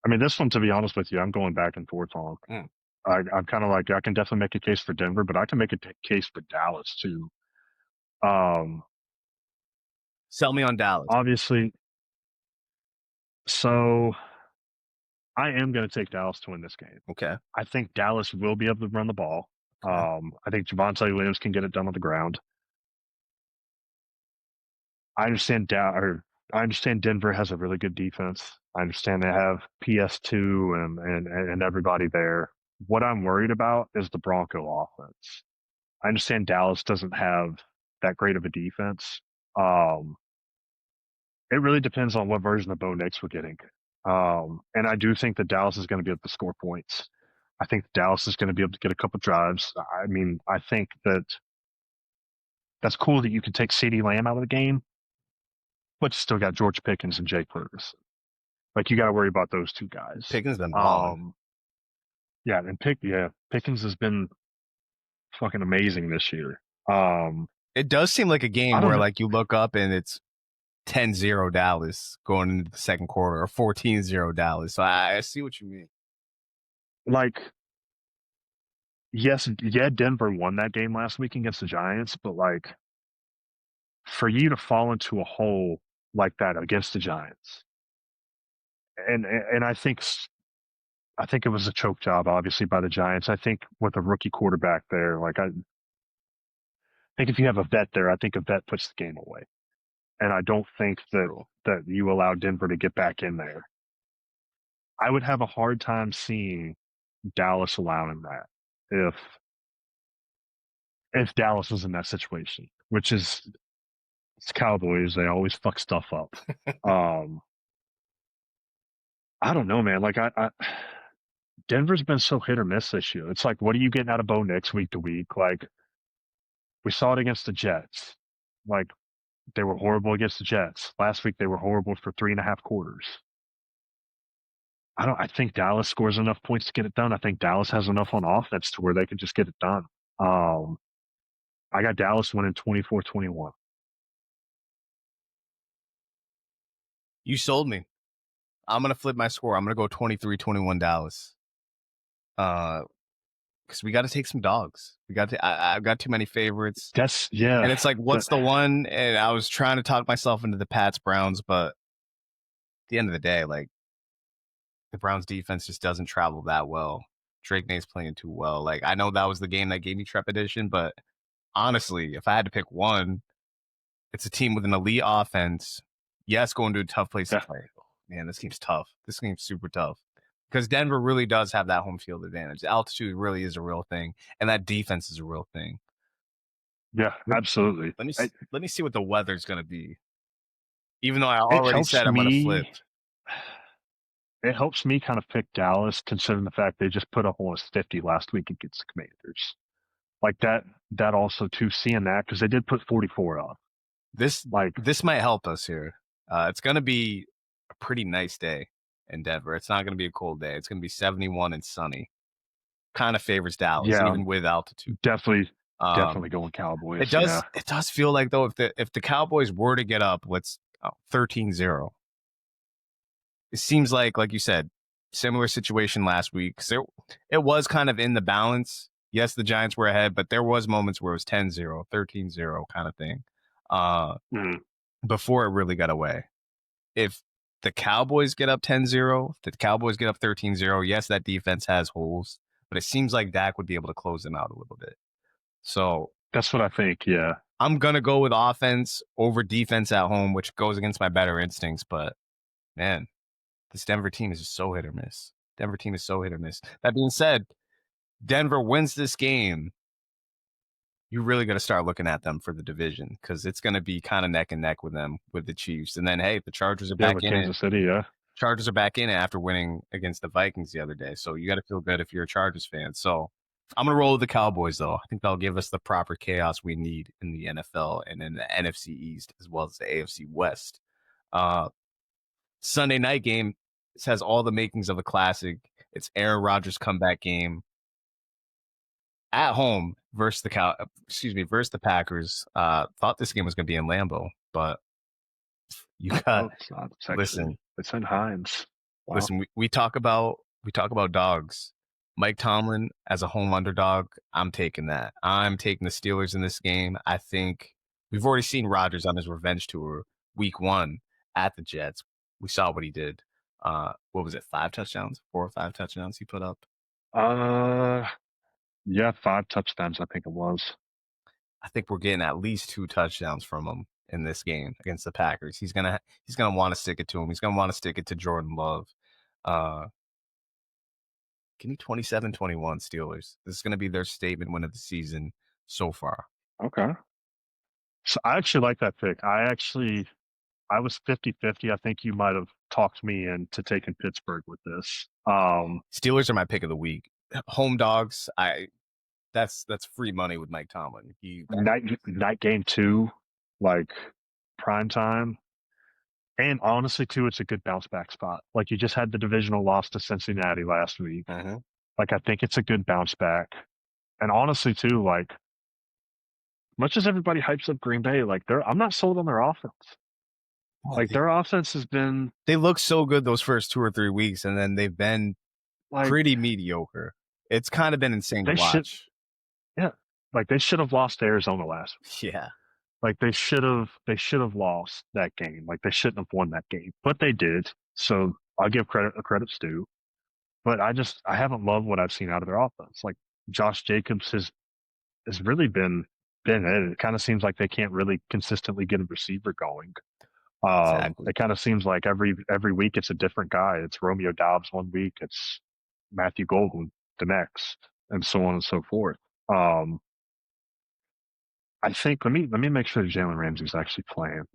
I mean, this one, to be honest with you, I'm going back and forth on. I'm kind of like, I can definitely make a case for Denver, but I can make a case for Dallas too.
Sell me on Dallas.
Obviously. So I am going to take Dallas to win this game.
Okay.
I think Dallas will be able to run the ball. Okay. I think Javonte Williams can get it done on the ground. I understand Denver has a really good defense. I understand they have PS2 and everybody there. What I'm worried about is the Bronco offense. I understand Dallas doesn't have that great of a defense. It really depends on what version of Bo Nix we're getting. And I do think that Dallas is going to be able to score points. I think Dallas is going to be able to get a couple drives. I mean, I think that's cool that you can take CeeDee Lamb out of the game, but you still got George Pickens and Jake Ferguson. Like, you got to worry about those two guys.
Pickens been balling.
Yeah, and Pickens has been fucking amazing this year.
It does seem like a game where like you look up and it's 10-0 Dallas going into the second quarter or 14-0 Dallas. So I see what you mean.
Like, Denver won that game last week against the Giants, but like, for you to fall into a hole like that against the Giants, and I think it was a choke job, obviously, by the Giants. I think with a rookie quarterback there, like I think if you have a vet there, I think a vet puts the game away. And I don't think that you allow Denver to get back in there. I would have a hard time seeing Dallas allowing that if Dallas was in that situation, which is it's Cowboys. They always fuck stuff up. I don't know, man. Like Denver's been so hit or miss this year. It's like, what are you getting out of Bo Nix week to week? Like, we saw it against the Jets. Like, they were horrible against the Jets. Last week, they were horrible for 3.5 quarters. I think Dallas scores enough points to get it done. I think Dallas has enough on offense to where they can just get it done. I got Dallas winning 24-21.
You sold me. I'm going to flip my score. I'm going to go 23-21 Dallas. Because we got to take some dogs. I've got too many favorites. And it's like, what's the one? And I was trying to talk myself into the Pats Browns, but at the end of the day, like, the Browns defense just doesn't travel that well. Drake May's playing too well. Like, I know that was the game that gave me trepidation, but honestly, if I had to pick one, it's a team with an elite offense. Yes, going to a tough place to play. Oh, man, this game's tough. This game's super tough. Because Denver really does have that home field advantage. Altitude really is a real thing, and that defense is a real thing.
Yeah, absolutely.
Let me see what the weather's going to be. Even though I already said I'm going to flip.
It helps me kind of pick Dallas, considering the fact they just put up almost 50 last week against the Commanders. Like that also too, seeing that, because they did put 44 up.
This might help us here. It's going to be a pretty nice day in Denver. It's not going to be a cold day. It's going to be 71 and sunny. Kind of favors Dallas, even with altitude.
Definitely Definitely going Cowboys.
It does feel like, though, if the Cowboys were to get up, 13-0, it seems like you said, similar situation last week. So it was kind of in the balance. Yes, the Giants were ahead, but there was moments where it was 10-0, 13-0 kind of thing before it really got away. If the Cowboys get up 10-0, if the Cowboys get up 13-0, yes, that defense has holes, but it seems like Dak would be able to close them out a little bit. So
that's what I think, yeah.
I'm going to go with offense over defense at home, which goes against my better instincts. But, man, this Denver team is just so hit or miss. That being said, Denver wins this game. You really got to start looking at them for the division because it's going to be kind of neck and neck with them, with the Chiefs. And then, hey, the Chargers are back in
Kansas City, yeah.
Chargers are back in it after winning against the Vikings the other day. So you got to feel good if you're a Chargers fan. So I'm going to roll with the Cowboys, though. I think they'll give us the proper chaos we need in the NFL and in the NFC East as well as the AFC West. Sunday night game, this has all the makings of a classic. It's Aaron Rodgers' comeback game at home versus the Packers. Thought this game was going to be in Lambeau, but you got listen.
It's in Hines.
Wow. Listen, we talk about dogs. Mike Tomlin as a home underdog, I'm taking that. I'm taking the Steelers in this game. I think we've already seen Rodgers on his revenge tour week 1 at the Jets. We saw what he did. What was it? 4 or 5 touchdowns he put up?
Yeah, 5 touchdowns, I think it was.
I think we're getting at least 2 touchdowns from him in this game against the Packers. He's gonna want to stick it to him. He's gonna want to stick it to Jordan Love. Give me 27-21 Steelers. This is gonna be their statement win of the season so far.
Okay. So I actually like that pick. I was 50-50. I think you might have talked me into taking Pittsburgh with this.
Steelers are my pick of the week. Home dogs, that's free money with Mike Tomlin.
Night game 2, like prime time. And honestly, too, it's a good bounce back spot. Like you just had the divisional loss to Cincinnati last week. Like I think it's a good bounce back. And honestly, too, like much as everybody hypes up Green Bay, like I'm not sold on their offense. Their offense has been.
They look so good those first 2 or 3 weeks, and then they've been pretty mediocre. It's kind of been insane to watch.
Like they should have lost to Arizona last week.
Yeah.
Like they should have lost that game. Like they shouldn't have won that game, but they did. So I'll give credit's due. But I haven't loved what I've seen out of their offense. Like Josh Jacobs has really been it. It kind of seems like they can't really consistently get a receiver going.
Exactly.
It kind of seems like every week it's a different guy. It's Romeo Doubs one week, it's Matthew Golden the next, and so on and so forth. I think let me make sure Jalen Ramsey's actually playing.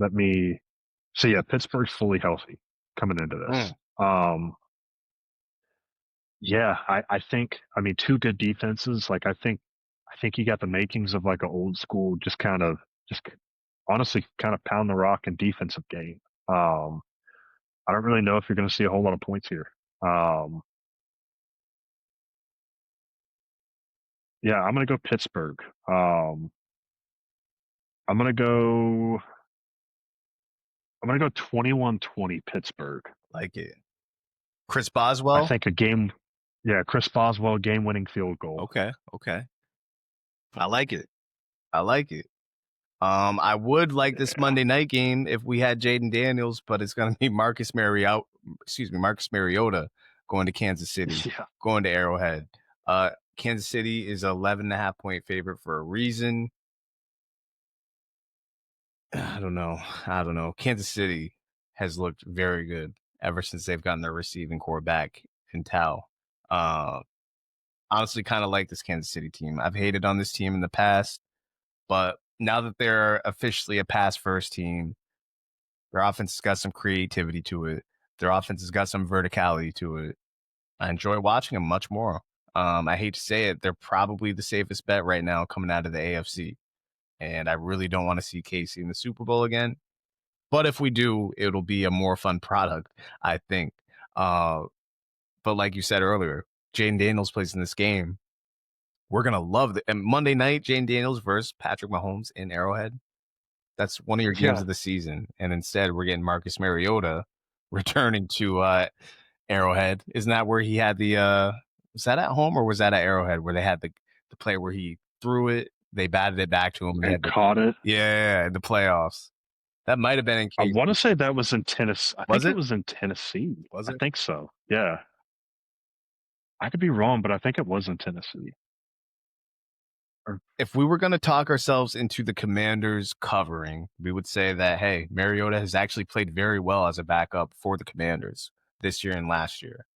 Pittsburgh's fully healthy coming into this. I think 2 good defenses. Like I think you got the makings of like an old school, just honestly kind of pound the rock and defensive game. I don't really know if you're going to see a whole lot of points here. I'm going to go Pittsburgh. I'm going to go 21-20 Pittsburgh.
Like it. Chris Boswell?
I think Chris Boswell game-winning field goal.
Okay. I like it. I would like this Monday night game if we had Jaden Daniels, but it's going to be Marcus Mariota going to Kansas City, going to Arrowhead. Kansas City is 11.5 point favorite for a reason. I don't know. Kansas City has looked very good ever since they've gotten their receiving core back in Tao. Honestly, kind of like this Kansas City team. I've hated on this team in the past, but now that they're officially a pass-first team, their offense has got some creativity to it. Their offense has got some verticality to it. I enjoy watching them much more. I hate to say it, they're probably the safest bet right now coming out of the AFC. And I really don't want to see Casey in the Super Bowl again. But if we do, it'll be a more fun product, I think. But like you said earlier, Jaden Daniels plays in this game. We're gonna love it. And Monday night, Jane Daniels versus Patrick Mahomes in Arrowhead. That's one of your games of the season. And instead, we're getting Marcus Mariota returning to Arrowhead. Isn't that where he had the was that at home or was that at Arrowhead where they had the play where he threw it, they batted it back to him
and caught it?
Yeah, in the playoffs. That might have been in
KC. I want to say that was in Tennessee. I think it was in Tennessee.
Was it?
I think so. Yeah. I could be wrong, but I think it was in Tennessee.
If we were going to talk ourselves into the Commanders covering, we would say that, hey, Mariota has actually played very well as a backup for the Commanders this year and last year.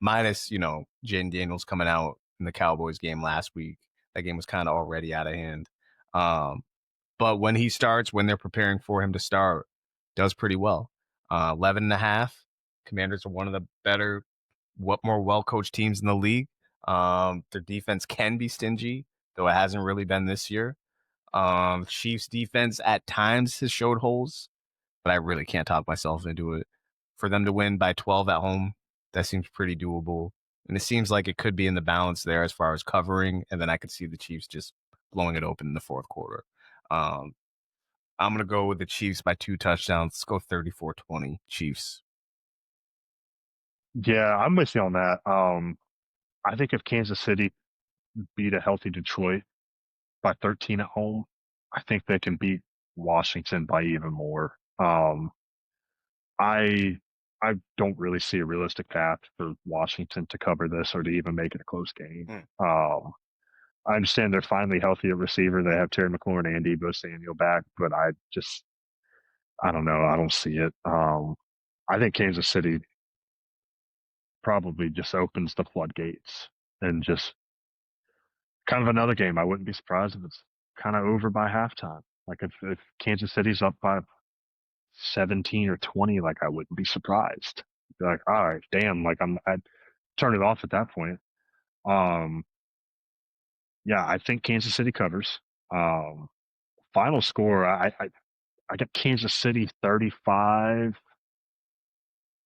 Minus, Jaden Daniels coming out in the Cowboys game last week. That game was kind of already out of hand. But when he starts, when they're preparing for him to start, does pretty well. 11.5. Commanders are one of the better, more well-coached teams in the league. Their defense can be stingy, though it hasn't really been this year. Chiefs defense at times has showed holes, but I really can't talk myself into it. For them to win by 12 at home, that seems pretty doable. And it seems like it could be in the balance there as far as covering, and then I could see the Chiefs just blowing it open in the fourth quarter. I'm going to go with the Chiefs by 2 touchdowns. Let's go 34-20 Chiefs.
Yeah, I'm with you on that. I think if Kansas City beat a healthy Detroit by 13 at home, I think they can beat Washington by even more. I don't really see a realistic path for Washington to cover this or to even make it a close game. I understand they're finally healthy at receiver. They have Terry McLaurin and Deebo Samuel back, but I don't know. I don't see it. I think Kansas City probably just opens the floodgates and just kind of another game. I wouldn't be surprised if it's kind of over by halftime. Like if Kansas City's up by 17 or 20, like I wouldn't be surprised. Be like, all right, damn, like I'd turn it off at that point. Yeah, I think Kansas City covers. Final score, I got Kansas City 35,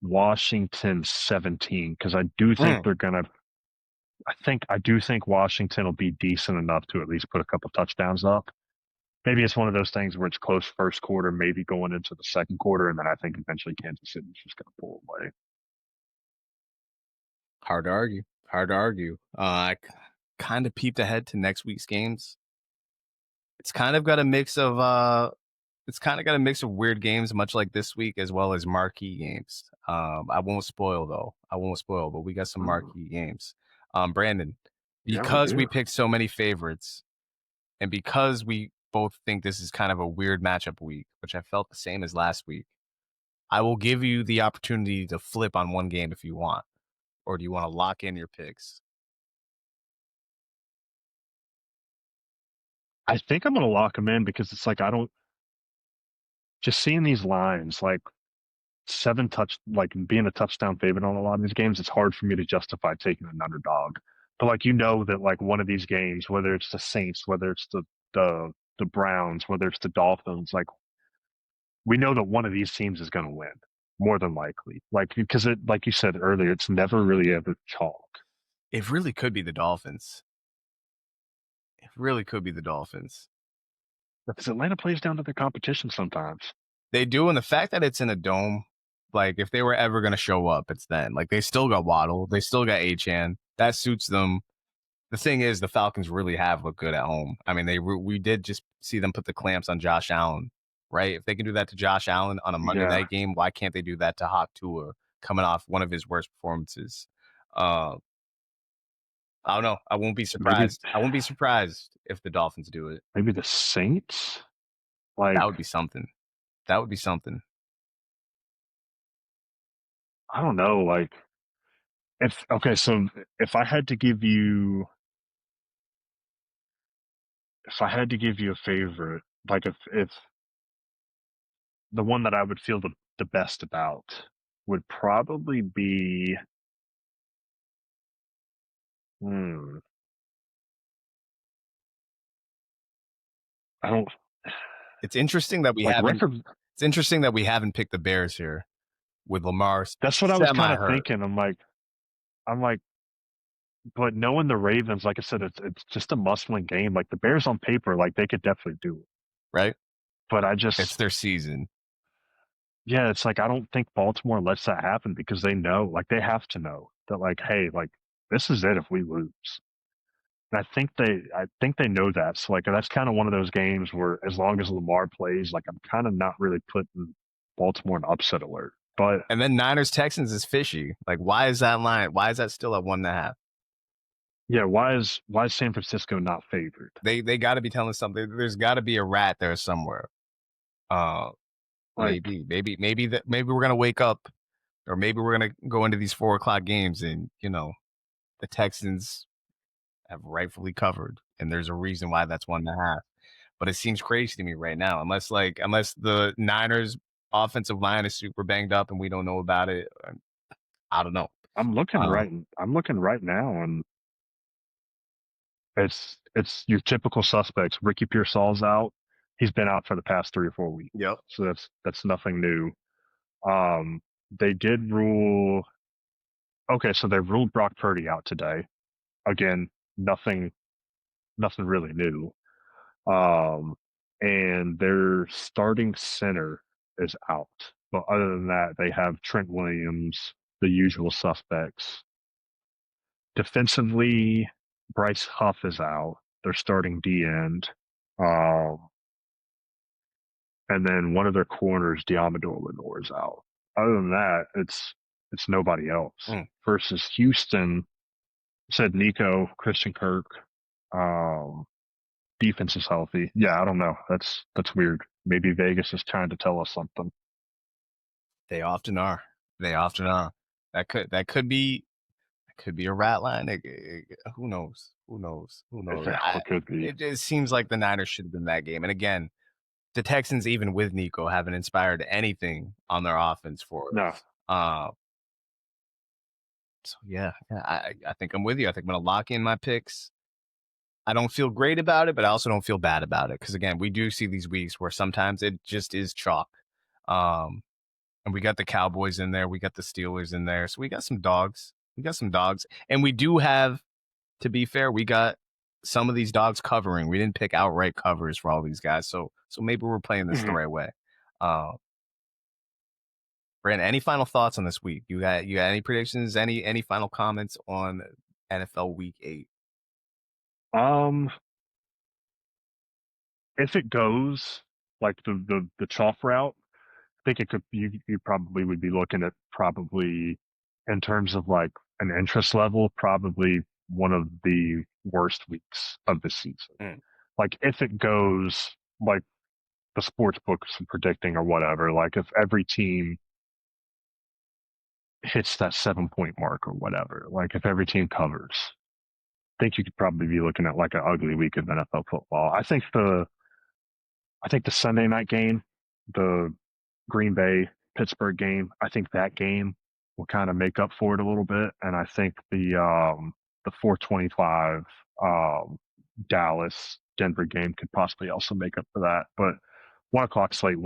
Washington 17, because I do think they're gonna. I do think Washington will be decent enough to at least put a couple touchdowns up. Maybe it's one of those things where it's close first quarter, maybe going into the second quarter, and then I think eventually Kansas City's just going to pull away.
Hard to argue. I kind of peeped ahead to next week's games. It's kind of got a mix of weird games, much like this week, as well as marquee games. I won't spoil, but we got some marquee games. Brandon, because we picked so many favorites, and because we both think this is kind of a weird matchup week, which I felt the same as last week, I will give you the opportunity to flip on one game if you want. Or do you want to lock in your picks?
I think I'm going to lock them in because it's like just seeing these lines, like like being a touchdown favorite on a lot of these games, it's hard for me to justify taking an underdog. But like that like one of these games, whether it's the Saints, whether it's the Browns, whether it's the Dolphins, like we know that one of these teams is going to win more than likely. Like because like you said earlier, it's never really ever chalk.
It really could be the Dolphins.
Because Atlanta plays down to their competition sometimes.
They do, and the fact that it's in a dome, like if they were ever going to show up, it's then. Like they still got Waddle, they still got Achane. That suits them. The thing is, the Falcons really have looked good at home. I mean, we did just see them put the clamps on Josh Allen, right? If they can do that to Josh Allen on a Monday night game, why can't they do that to Hawk Tua coming off one of his worst performances? I don't know. I won't be surprised. I won't be surprised if the Dolphins do it.
Maybe the Saints? Like
that would be something.
I don't know. Like so if I had to give you a favorite, like if the one that I would feel the best about would probably be I don't.
It's interesting that we haven't. It's interesting that we haven't picked the Bears here with Lamar.
That's what I was kind of thinking. I'm like, but knowing the Ravens, like I said, it's just a must-win game. Like the Bears on paper, like they could definitely do it.
Right.
But
It's their season.
Yeah, it's like I don't think Baltimore lets that happen because they know, like they have to know that, like, hey, like this is it if we lose. And I think they know that. So like that's kind of one of those games where as long as Lamar plays, like I'm kind of not really putting Baltimore in upset alert. But
And then Niners Texans is fishy. Like, why is that line? Why is that still at 1.5?
yeah, why is San Francisco not favored?
They got to be telling us something. There's got to be a rat there somewhere.
Like
Maybe we're gonna wake up, or maybe we're gonna go into these 4 o'clock games, and the Texans have rightfully covered, and there's a reason why that's 1.5. But it seems crazy to me right now, unless the Niners offensive line is super banged up and we don't know about it. I don't know.
I'm looking right now, and it's your typical suspects. Ricky Pearsall's out. He's been out for the past 3 or 4 weeks.
Yep.
So that's nothing new. They did rule. Okay, so they ruled Brock Purdy out today. Again, nothing really new. And their starting center is out. But other than that, they have Trent Williams, the usual suspects. Defensively, Bryce Huff is out. They're starting D end. And then one of their corners, Diamador Lenore, is out. Other than that, it's nobody else. Versus Houston, said Nico, Christian Kirk, defense is healthy. Yeah, I don't know. That's weird. Maybe Vegas is trying to tell us something.
They often are. That could be a rat line. Who knows?
It could be.
It seems like the Niners should have been that game. And again, the Texans, even with Nico, haven't inspired anything on their offense for us.
No.
So yeah, I think I'm with you. I think I'm gonna lock in my picks. I don't feel great about it, but I also don't feel bad about it because again, we do see these weeks where sometimes it just is chalk. And we got the Cowboys in there, we got the Steelers in there, so we got some dogs. And we do have, to be fair, we got some of these dogs covering. We didn't pick outright covers for all these guys, so maybe we're playing this the right way. Brandon, any final thoughts on this week? You got any predictions? Any final comments on NFL Week 8?
If it goes like the chalk route, I think it could. You probably would be looking at probably in terms of like an interest level, probably one of the worst weeks of the season. Like if it goes like the sports books are predicting or whatever, like if every team hits that 7-point mark or whatever, like if every team covers, I think you could probably be looking at like an ugly week of NFL football. I think the Sunday night game, the Green Bay Pittsburgh game, I think that game will kind of make up for it a little bit, and I think the 4:25 Dallas Denver game could possibly also make up for that. But 1 o'clock slate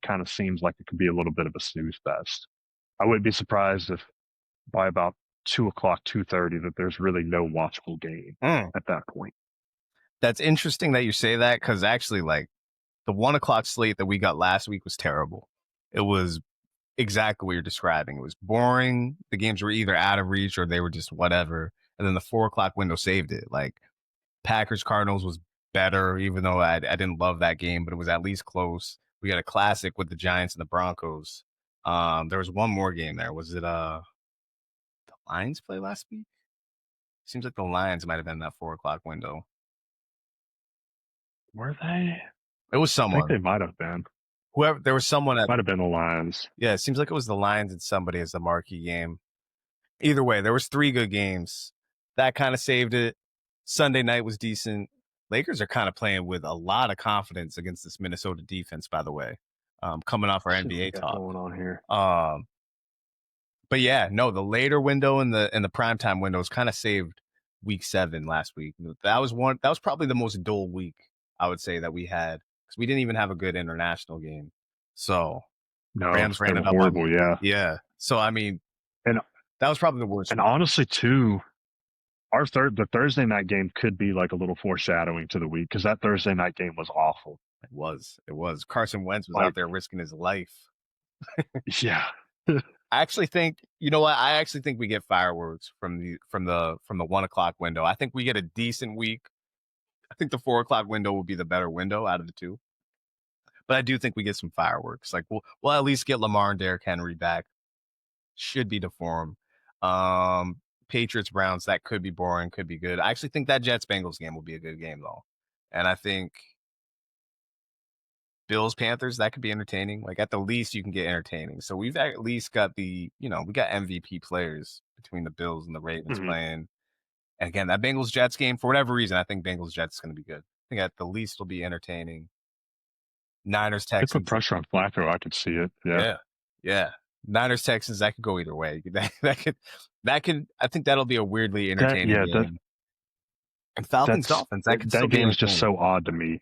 kind of seems like it could be a little bit of a snooze fest. I wouldn't be surprised if by about 2:00, 2:30 that there's really no watchable game at that point.
That's interesting that you say that because actually, like the 1:00 slate that we got last week was terrible. It was exactly what you're describing. It was boring. The games were either out of reach or they were just whatever. And then the 4:00 window saved it. Like Packers Cardinals was better, even though I didn't love that game, but it was at least close. We got a classic with the Giants and the Broncos. There was one more game there. Was it the Lions play last week? Seems like the Lions might have been in that 4:00 window.
Were they?
It was someone.
I think they might have been.
There was someone that
might have been the Lions.
Yeah, it seems like it was the Lions and somebody as the marquee game. Either way, there was 3 good games. That kind of saved it. Sunday night was decent. Lakers are kind of playing with a lot of confidence against this Minnesota defense, by the way. Coming off our NBA talk.
Going on here.
But yeah, no, the later window and the primetime windows kind of saved week 7 last week. That was probably the most dull week, I would say, that we had. Because we didn't even have a good international game. So
no, Rams ran it up horrible,
yeah. So I mean, and that was probably the worst.
And honestly, too, the Thursday night game could be like a little foreshadowing to the week because that Thursday night game was awful.
It was. Carson Wentz was out there risking his life.
Yeah.
I actually think, you know what? I actually think we get fireworks from the 1 o'clock window. I think we get a decent week. I think the 4 o'clock window will be the better window out of the two. But I do think we get some fireworks. Like we'll at least get Lamar and Derrick Henry back. Should be the form. Patriots Browns, that could be boring, could be good. I actually think that Jets Bengals game will be a good game though. And I think Bills Panthers, that could be entertaining. Like at the least you can get entertaining. So we've at least got we got MVP players between the Bills and the Ravens playing. And again, that Bengals Jets game, for whatever reason, I think Bengals Jets is going to be good. I think at the least it'll be entertaining. Niners Texans.
They put pressure on Flacco. I could see it.
Yeah. Niners Texans, that could go either way. That could. I think that'll be a weirdly entertaining game. And Falcons Dolphins, that
game is just so odd to me.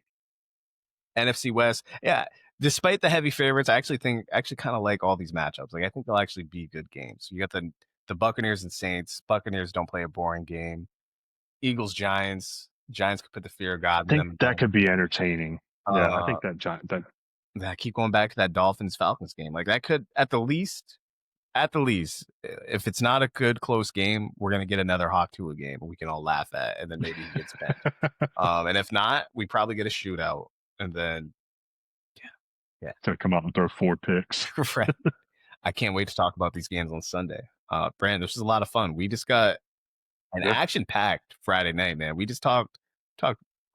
NFC West, yeah. Despite the heavy favorites, I actually kind of like all these matchups. Like I think they'll actually be good games. You got the Buccaneers and Saints. Buccaneers don't play a boring game. Eagles Giants. Giants could put the fear of God in them.
I think that could be entertaining. Yeah, I think that.
I keep going back to that Dolphins Falcons game. Like that could at the least, if it's not a good close game, we're gonna get another Hawk Tua game we can all laugh at, and then maybe he gets bent. And if not, we probably get a shootout, and then
to come out and throw 4 picks.
Right. I can't wait to talk about these games on Sunday. Brandon, this was a lot of fun. We just got an action-packed Friday night, man. We just talked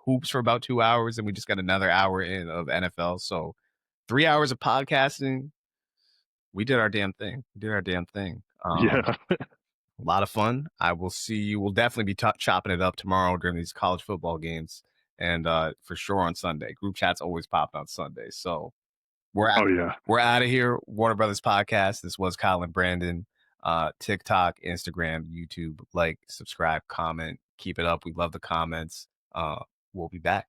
hoops for about 2 hours, and we just got another hour in of NFL. So 3 hours of podcasting. We did our damn thing.
Yeah.
A lot of fun. I will see you. We'll definitely be chopping it up tomorrow during these college football games, and for sure on Sunday. Group chats always pop on Sunday. So we're out of here. Warner Brothas Podcast. This was Kyle and Brandon. TikTok, Instagram, YouTube. Like, subscribe, comment. Keep it up. We love the comments. We'll be back.